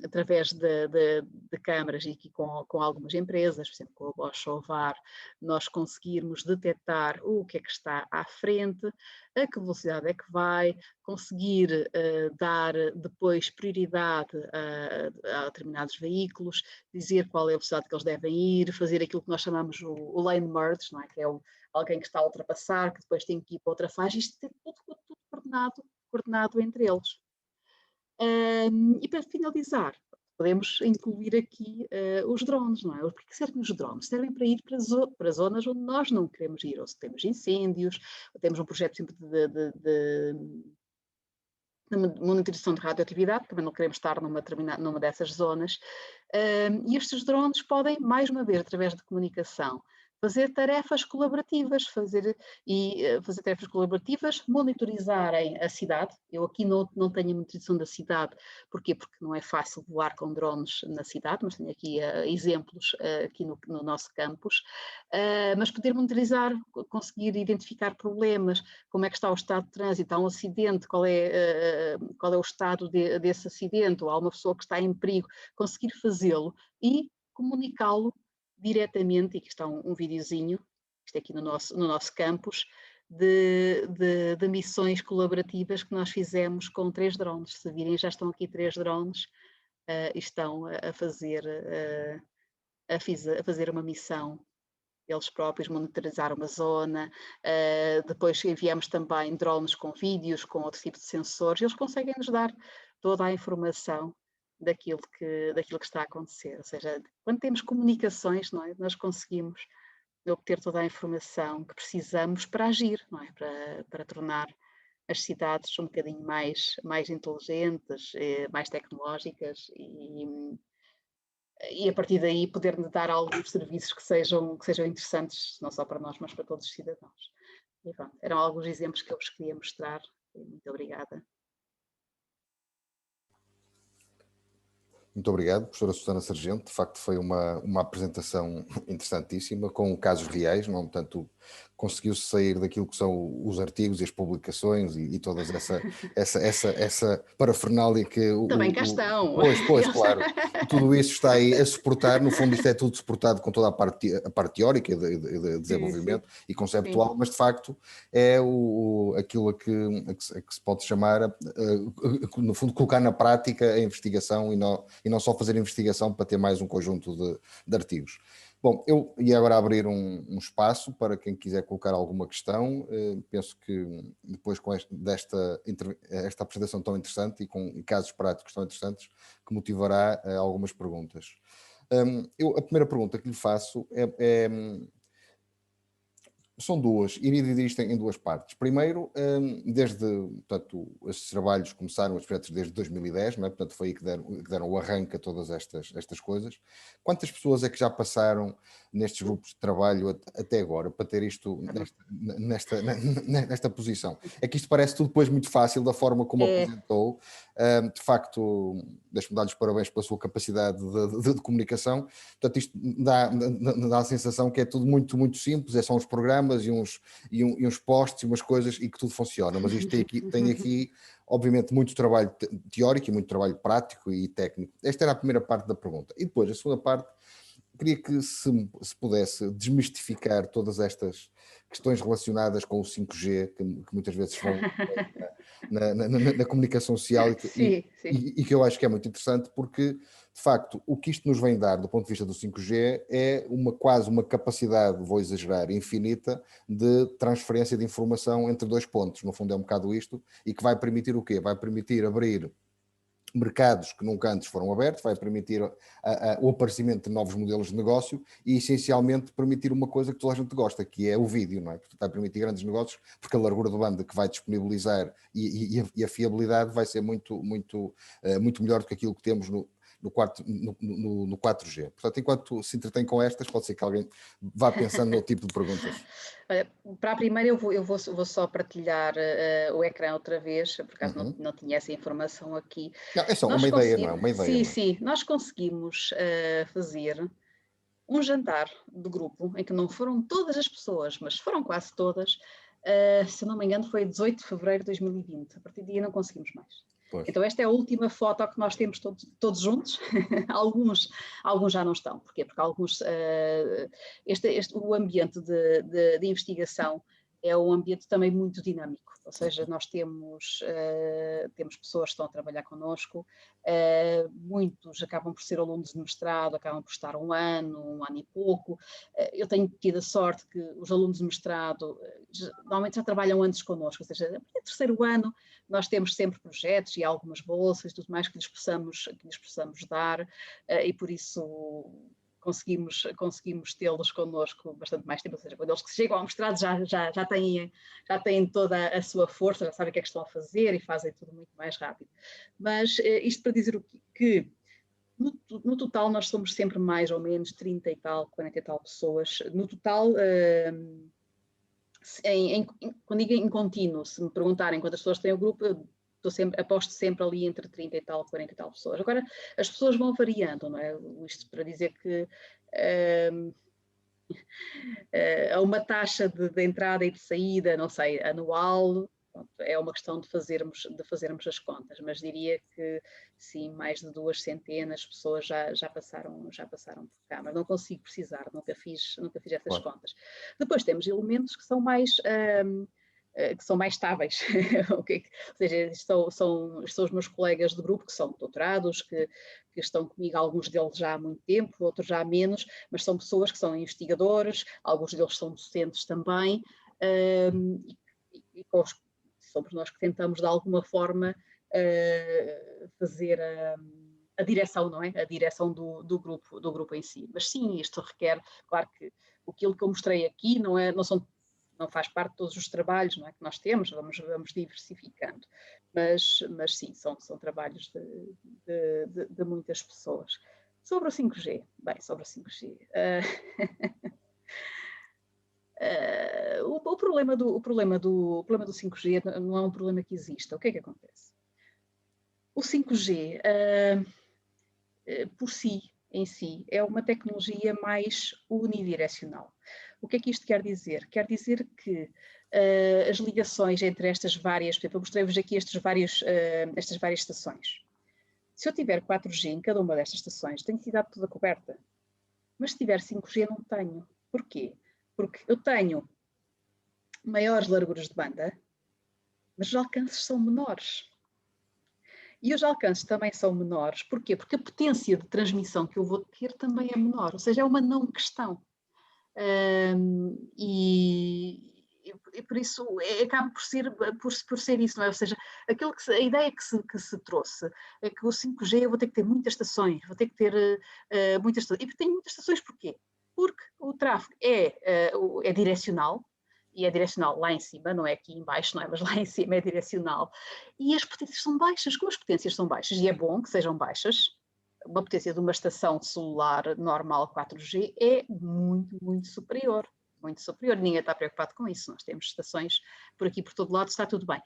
através de câmaras e aqui com algumas empresas, por exemplo, com a Bosch ou a VAR, nós conseguirmos detectar o que é que está à frente, a que velocidade é que vai, conseguir dar depois prioridade a determinados veículos, dizer qual é a velocidade que eles devem ir, fazer aquilo que nós chamamos o lane merge, não é? Que é alguém que está a ultrapassar, que depois tem que ir para outra faixa, isto é tudo coordenado entre eles. E para finalizar, podemos incluir aqui os drones, não é? Por que servem os drones? Servem para ir para zonas onde nós não queremos ir, ou se temos incêndios, ou temos um projeto sempre de monitorização de radioatividade, também não queremos estar numa dessas zonas. E estes drones podem, mais uma vez, através de comunicação, fazer tarefas colaborativas, fazer tarefas colaborativas, monitorizarem a cidade. Eu aqui não tenho a monitorização da cidade, porquê? Porque não é fácil voar com drones na cidade, mas tenho aqui exemplos aqui no nosso campus. Mas poder monitorizar, conseguir identificar problemas, como é que está o estado de trânsito, há um acidente, qual é o estado desse acidente, ou há uma pessoa que está em perigo, conseguir fazê-lo e comunicá-lo diretamente, e aqui está um videozinho, isto é aqui no nosso campus, de missões colaborativas que nós fizemos com 3 drones. Se virem, já estão aqui 3 drones e estão a fazer uma missão. Eles próprios monitorizar uma zona, depois enviamos também drones com vídeos, com outro tipo de sensores, eles conseguem nos dar toda a informação daquilo que está a acontecer. Ou seja, quando temos comunicações, não é? Nós conseguimos obter toda a informação que precisamos para agir, não é? Para tornar as cidades um bocadinho mais inteligentes, mais tecnológicas e a partir daí poder dar alguns serviços que sejam interessantes, não só para nós, mas para todos os cidadãos. E pronto, eram alguns exemplos que eu vos queria mostrar. Muito obrigada. Muito obrigado, professora Susana Sargento. De facto, foi uma apresentação interessantíssima, com casos reais, não? Portanto, conseguiu-se sair daquilo que são os artigos e as publicações e toda essa parafernália que... Também cá estão. Pois, claro. Tudo isso está aí a suportar, no fundo isto é tudo suportado com toda a parte teórica de desenvolvimento e conceptual, mas de facto é aquilo a que se pode chamar, no fundo, colocar na prática a investigação e não só fazer investigação para ter mais um conjunto de artigos. Bom, eu ia agora abrir um espaço para quem quiser colocar alguma questão. Penso que depois com esta apresentação tão interessante e com casos práticos tão interessantes, que motivará algumas perguntas. A primeira pergunta que lhe faço são duas, iria dividir isto em duas partes. Primeiro, portanto, estes trabalhos começaram, os projetos desde 2010, não é? Portanto, foi aí que deram o arranque a todas estas coisas. Quantas pessoas é que já passaram nestes grupos de trabalho até agora, para ter isto nesta posição? É que isto parece tudo depois muito fácil, da forma como apresentou. De facto, deixo-me dar-lhes parabéns pela sua capacidade de comunicação. Portanto, isto dá a sensação que é tudo muito, muito simples, são os programas e uns posts e umas coisas e que tudo funciona, mas isto tem aqui obviamente muito trabalho teórico e muito trabalho prático e técnico. Esta era a primeira parte da pergunta. E depois a segunda parte, queria que se pudesse desmistificar todas estas questões relacionadas com o 5G, que muitas vezes vão na comunicação social e que eu acho que é muito interessante, porque de facto o que isto nos vem dar do ponto de vista do 5G é quase uma capacidade, vou exagerar, infinita de transferência de informação entre dois pontos. No fundo é um bocado isto, e que vai permitir o quê? Vai permitir abrir mercados que nunca antes foram abertos, vai permitir o aparecimento de novos modelos de negócio e essencialmente permitir uma coisa que toda a gente gosta, que é o vídeo, não é? Portanto, vai permitir grandes negócios, porque a largura de banda que vai disponibilizar e a fiabilidade vai ser muito melhor do que aquilo que temos no 4G. Portanto, enquanto se entretém com estas, pode ser que alguém vá pensando no tipo de perguntas. Olha, para a primeira eu vou só partilhar o ecrã outra vez, por acaso não tinha essa informação aqui. Não, é só uma ideia, não é? Uma ideia. Sim, nós conseguimos fazer um jantar de grupo, em que não foram todas as pessoas, mas foram quase todas, se não me engano foi 18 de fevereiro de 2020, a partir daí não conseguimos mais. Pois. Então esta é a última foto que nós temos todos juntos, alguns já não estão, porquê? Porque alguns, o ambiente de investigação é um ambiente também muito dinâmico, ou seja, nós temos pessoas que estão a trabalhar connosco, muitos acabam por ser alunos de mestrado, acabam por estar um ano e pouco. Eu tenho tido a sorte que os alunos de mestrado normalmente já trabalham antes connosco, ou seja, a partir do terceiro ano nós temos sempre projetos e algumas bolsas e tudo mais que lhes possamos dar, e por isso conseguimos tê-los connosco bastante mais tempo, ou seja, quando eles chegam ao mestrado já têm toda a sua força, já sabem o que é que estão a fazer e fazem tudo muito mais rápido. Mas isto para dizer o que no total nós somos sempre mais ou menos 30 e tal, 40 e tal pessoas, no total, quando digo em contínuo, se me perguntarem quantas pessoas tem o grupo, aposto sempre ali entre 30 e tal, 40 e tal pessoas. Agora, as pessoas vão variando, não é? Isto para dizer que há uma taxa de entrada e de saída, não sei, anual, é uma questão de fazermos as contas, mas diria que sim, mais de 200 pessoas já passaram por cá, mas não consigo precisar, nunca fiz essas contas. Depois temos elementos que são mais estáveis, ou seja, são os meus colegas de grupo que são doutorados, que estão comigo, alguns deles já há muito tempo, outros já há menos, mas são pessoas que são investigadores, alguns deles são docentes também, e somos nós que tentamos de alguma forma fazer a direção, não é? A direção do grupo em si. Mas sim, isto requer, claro que aquilo que eu mostrei aqui não faz parte de todos os trabalhos, não é, que nós temos, vamos diversificando, mas sim, são trabalhos de muitas pessoas. Sobre o 5G, sobre o 5G, o problema do 5G não é um problema que exista. O que é que acontece? O 5G, por si, em si, é uma tecnologia mais unidirecional. O que é que isto quer dizer? Quer dizer que as ligações entre estas várias, por exemplo, eu mostrei-vos aqui estas várias estações. Se eu tiver 4G em cada uma destas estações, tenho cidade toda coberta. Mas se tiver 5G, não tenho. Porquê? Porque eu tenho maiores larguras de banda, mas os alcances são menores. E os alcances também são menores. Porquê? Porque a potência de transmissão que eu vou ter também é menor. Ou seja, é uma não questão. E por isso acaba por ser isso, não é? Ou seja, a ideia que se trouxe é que o 5G eu vou ter que ter muitas estações, vou ter que ter muitas estações. E tenho muitas estações porquê? Porque o tráfego é direcional, e é direcional lá em cima, não é aqui em baixo, não é? Mas lá em cima é direcional. E as potências são baixas. Como as potências são baixas, e é bom que sejam baixas, uma potência de uma estação celular normal 4G é muito, muito superior. Muito superior. Ninguém está preocupado com isso. Nós temos estações por aqui, por todo lado, está tudo bem.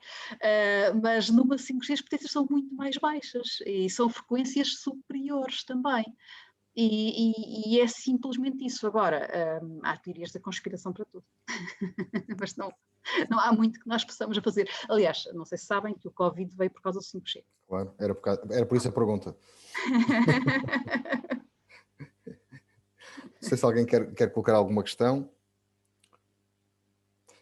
Mas numa 5G as potências são muito mais baixas e são frequências superiores também. E é simplesmente isso. Agora, há teorias da conspiração para tudo. Mas não há muito que nós possamos fazer. Aliás, não sei se sabem que o Covid veio por causa do 5G. Claro, era por isso a pergunta. Não sei se alguém quer colocar alguma questão.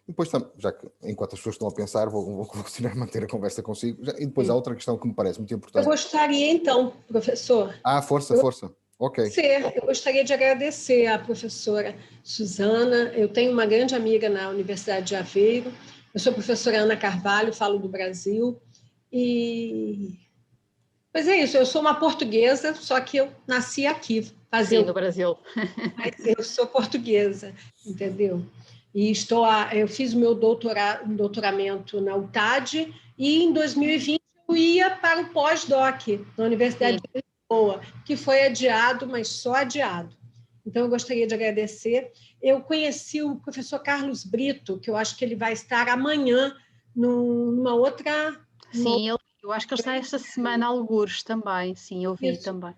Depois, já que enquanto as pessoas estão a pensar, vou continuar a manter a conversa consigo. E depois há outra questão que me parece muito importante. Eu gostaria então, professor. Força. Ok. Eu gostaria de agradecer à professora Suzana. Eu tenho uma grande amiga na Universidade de Aveiro. Eu sou a professora Ana Carvalho, falo do Brasil. Pois é isso, eu sou uma portuguesa, só que eu nasci aqui. Sim, no Brasil. Mas eu sou portuguesa, entendeu? E eu fiz o meu doutoramento na UTAD e em 2020 eu ia para o pós-doc na Universidade Lisboa, que foi adiado, mas só adiado. Então, eu gostaria de agradecer. Eu conheci o professor Carlos Brito, que eu acho que ele vai estar amanhã numa outra... Sim, eu acho que ele está esta semana, algures também. Sim, eu vi também.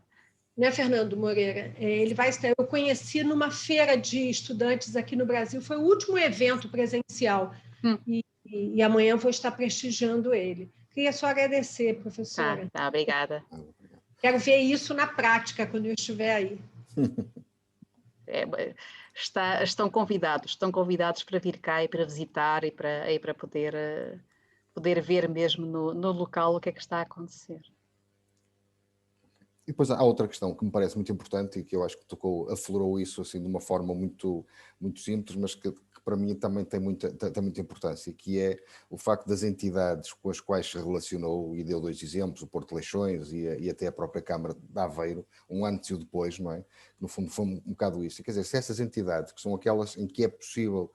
Né, Fernando Moreira? Ele vai estar. Eu conheci numa feira de estudantes aqui no Brasil, foi o último evento presencial. E amanhã vou estar prestigiando ele. Queria só agradecer, professora. Tá, obrigada. Quero ver isso na prática quando eu estiver aí. Estão convidados para vir cá e para visitar e para poder ver mesmo no local o que é que está a acontecer. E depois há outra questão que me parece muito importante e que eu acho que aflorou isso assim de uma forma muito, muito simples, mas que para mim também tem muita importância, que é o facto das entidades com as quais se relacionou, e deu 2 exemplos, o Porto de Leixões e até a própria Câmara de Aveiro, um antes e o depois, não é? No fundo foi um bocado isso. Quer dizer, se essas entidades, que são aquelas em que é possível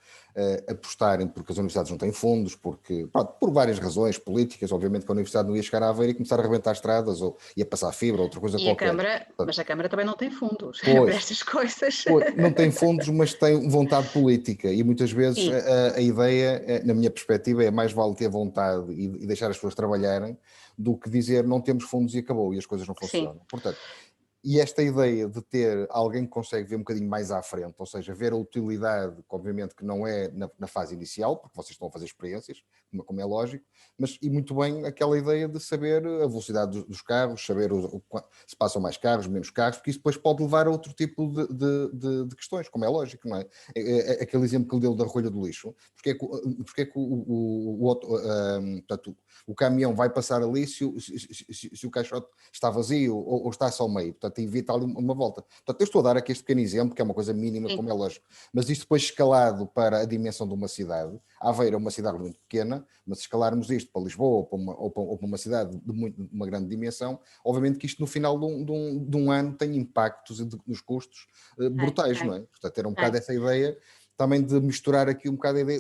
apostarem, porque as universidades não têm fundos, porque, por várias razões políticas, obviamente que a universidade não ia chegar a Aveiro e começar a arrebentar estradas, ou ia passar fibra, outra coisa qualquer. Mas a Câmara também não tem fundos para estas coisas. Não tem fundos, mas tem vontade política, e muitas vezes a ideia, na minha perspectiva, é mais vale ter vontade e deixar as pessoas trabalharem do que dizer não temos fundos e acabou, e as coisas não funcionam. Sim. Portanto, e esta ideia de ter alguém que consegue ver um bocadinho mais à frente, ou seja, ver a utilidade, que obviamente que não é na fase inicial, porque vocês estão a fazer experiências, como é lógico, mas e muito bem aquela ideia de saber a velocidade dos carros, saber se passam mais carros, menos carros, porque isso depois pode levar a outro tipo de questões, como é lógico, não é? Aquele exemplo que ele deu da recolha do lixo, porque é que o caminhão vai passar ali se o caixote está vazio ou está só ao meio, portanto evita ali uma volta. Portanto, eu estou a dar aqui este pequeno exemplo, que é uma coisa mínima, como é lógico, mas isto depois escalado para a dimensão de uma cidade. Aveiro é uma cidade muito pequena, mas se escalarmos isto para Lisboa ou para uma cidade de uma grande dimensão, obviamente que isto no final de um ano tem impactos nos custos brutais, não é? Portanto, era um bocado essa ideia também de misturar aqui um bocado a ideia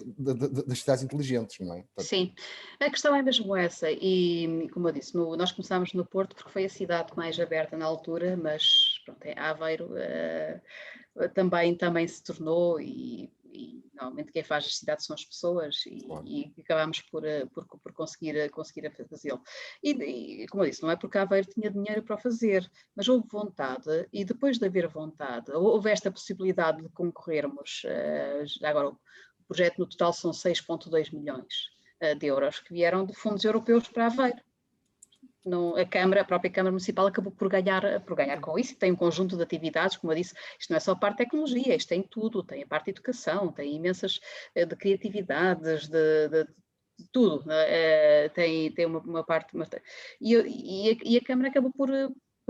das cidades inteligentes, não é? Portanto, sim, a questão é mesmo essa, e como eu disse, nós começámos no Porto porque foi a cidade mais aberta na altura, mas pronto, Aveiro também se tornou, e normalmente quem faz as cidades são as pessoas, e acabámos por conseguir fazê-lo. E como eu disse, não é porque Aveiro tinha dinheiro para o fazer, mas houve vontade, e depois de haver vontade, houve esta possibilidade de concorrermos. Agora, o projeto no total são 6,2 milhões de euros que vieram de fundos europeus para Aveiro. A própria Câmara Municipal acabou por ganhar com isso, e tem um conjunto de atividades, como eu disse, isto não é só a parte de tecnologia, isto tem tudo, tem a parte de educação, tem imensas de criatividades, de tudo, tem uma parte, e a Câmara acabou por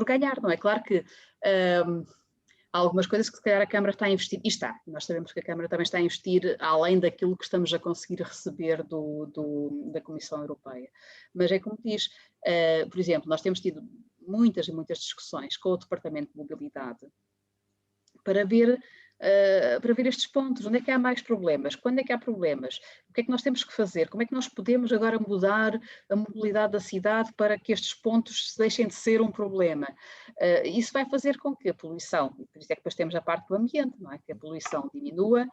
ganhar, não é? Claro que há algumas coisas que se calhar a Câmara está a investir, e nós sabemos que a Câmara também está a investir além daquilo que estamos a conseguir receber da Comissão Europeia, mas é como diz, por exemplo, nós temos tido muitas e muitas discussões com o Departamento de Mobilidade para ver estes pontos, onde é que há mais problemas, quando é que há problemas, o que é que nós temos que fazer, como é que nós podemos agora mudar a mobilidade da cidade para que estes pontos deixem de ser um problema. Isso vai fazer com que a poluição, por isso é que depois temos a parte do ambiente, não é? Que a poluição diminua,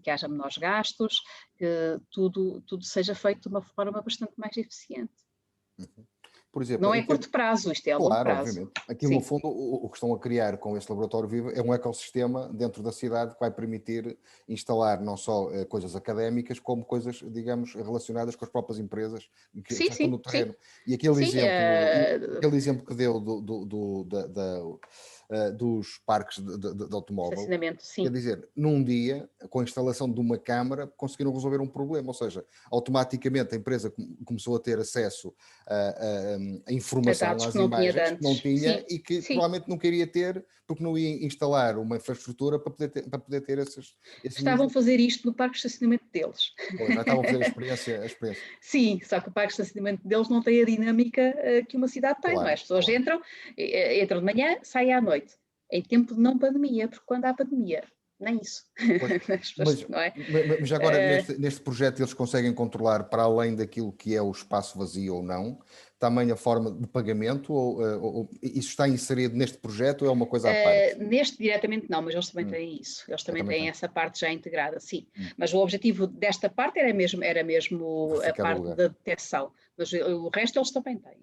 que haja menores gastos, que tudo seja feito de uma forma bastante mais eficiente. Por exemplo, não é curto prazo, isto é a longo prazo. Obviamente. Aqui, no fundo, o que estão a criar com este laboratório vivo é um ecossistema dentro da cidade que vai permitir instalar não só coisas académicas, como coisas, digamos, relacionadas com as próprias empresas que já estão no terreno. E aquele exemplo que deu dos parques de automóvel, quer dizer, num dia, com a instalação de uma câmara, conseguiram resolver um problema, ou seja, automaticamente a empresa começou a ter acesso a informação às imagens que não tinha e que provavelmente não queria ter, porque não ia instalar uma infraestrutura para poder ter esses Estavam a fazer isto no parque de estacionamento deles. Já estavam a fazer a experiência. Sim, só que o parque de estacionamento deles não tem a dinâmica que uma cidade tem, não é? As pessoas entram de manhã, saem à noite, em tempo de não pandemia, porque quando há pandemia, nem isso. Mas agora, neste projeto, eles conseguem controlar para além daquilo que é o espaço vazio ou não, também a forma de pagamento? Ou isso está inserido neste projeto ou é uma coisa à parte? Neste diretamente não, mas eles também têm isso. Eles também têm essa parte já integrada, sim. Mas o objetivo desta parte era mesmo a parte da detecção. Mas o resto eles também têm.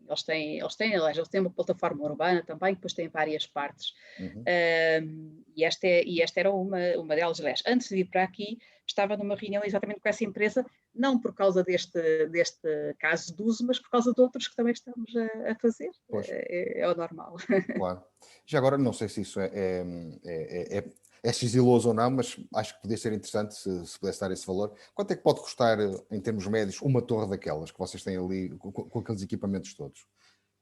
Aliás, eles têm uma plataforma urbana também, depois têm várias partes. E esta era uma delas. Aliás, antes de vir para aqui, estava numa reunião exatamente com essa empresa, não por causa deste caso de uso, mas por causa de outros que também estamos a fazer. É o normal. Claro. Já agora, não sei se isso é sigiloso ou não, mas acho que podia ser interessante se pudesse dar esse valor. Quanto é que pode custar, em termos médios, uma torre daquelas que vocês têm ali, com aqueles equipamentos todos?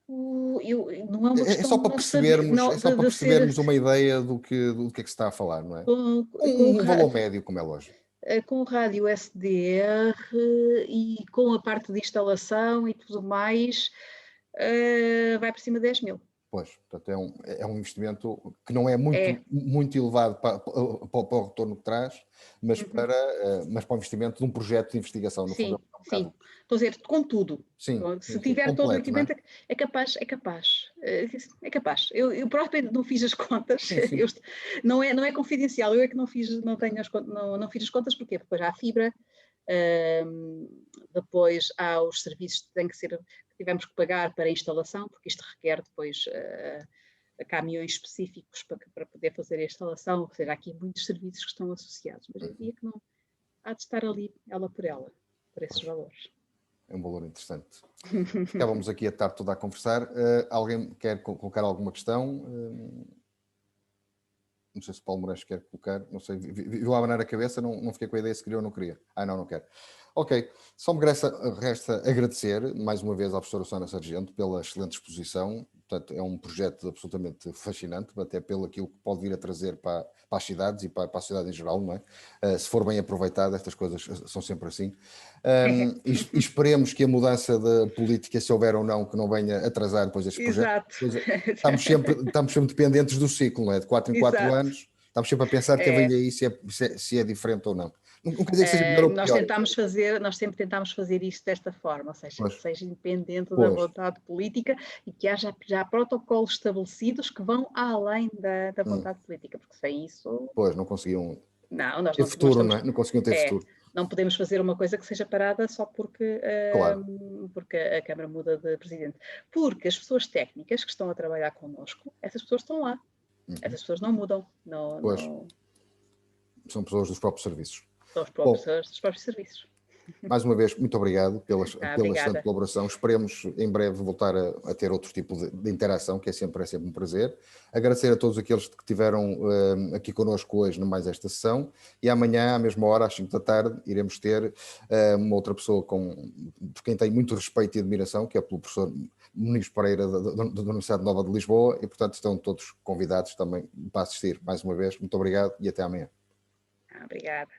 Não é uma questão só para percebermos uma ideia do que é que se está a falar, não é? Um valor médio, como é lógico. Com rádio SDR e com a parte de instalação e tudo mais, vai por cima de 10 mil. Pois, portanto é um investimento que não é muito elevado para o retorno que traz, mas para o investimento de um projeto de investigação. No fundo, sim. Estou a dizer, com tudo. Sim, se tiver todo o equipamento, é capaz. É capaz. Eu próprio não fiz as contas. Sim. Não é confidencial. Eu é que não fiz as contas, porque depois há a fibra, depois há os serviços que tivemos que pagar para a instalação, porque isto requer depois caminhões específicos para poder fazer a instalação, ou seja, há aqui muitos serviços que estão associados, mas eu diria que não há de estar ali, ela, por esses valores. É um valor interessante. Ficávamos aqui a tarde toda a conversar. Alguém quer colocar alguma questão? Não sei se o Paulo Moraes quer colocar, não sei, viu a abanar a cabeça, não fiquei com a ideia se queria ou não queria. Não quero. Ok, só me resta agradecer mais uma vez à professora Susana Sargento pela excelente exposição. Portanto, é um projeto absolutamente fascinante, até pelo aquilo que pode vir a trazer para as cidades e para a sociedade em geral, não é? Se for bem aproveitado, estas coisas são sempre assim. E esperemos que a mudança da política, se houver ou não, que não venha atrasar depois estes projetos. Estamos sempre dependentes do ciclo, não é? De 4 em 4 anos, estamos sempre a pensar que venha aí se é diferente ou não. Não quer dizer que seja melhor ou pior. Nós sempre tentámos fazer isto desta forma, ou seja, que seja independente da vontade política e que haja já protocolos estabelecidos que vão além da vontade política, porque sem isso... Pois, não conseguiam ter futuro, não é? Não conseguiam ter futuro. Não podemos fazer uma coisa que seja parada só porque a Câmara muda de presidente. Porque as pessoas técnicas que estão a trabalhar connosco, essas pessoas estão lá. Essas pessoas não mudam. São pessoas dos próprios serviços. São os próprios serviços. Mais uma vez, muito obrigado pela excelente colaboração. Esperemos em breve voltar a ter outro tipo de interação, que é sempre um prazer. Agradecer a todos aqueles que estiveram aqui connosco hoje, mais esta sessão. E amanhã, à mesma hora, às 5 da tarde, iremos ter uma outra pessoa por quem tenho muito respeito e admiração, que é pelo professor Muniz Pereira, da Universidade Nova de Lisboa. E, portanto, estão todos convidados também para assistir. Mais uma vez, muito obrigado e até amanhã. Obrigada.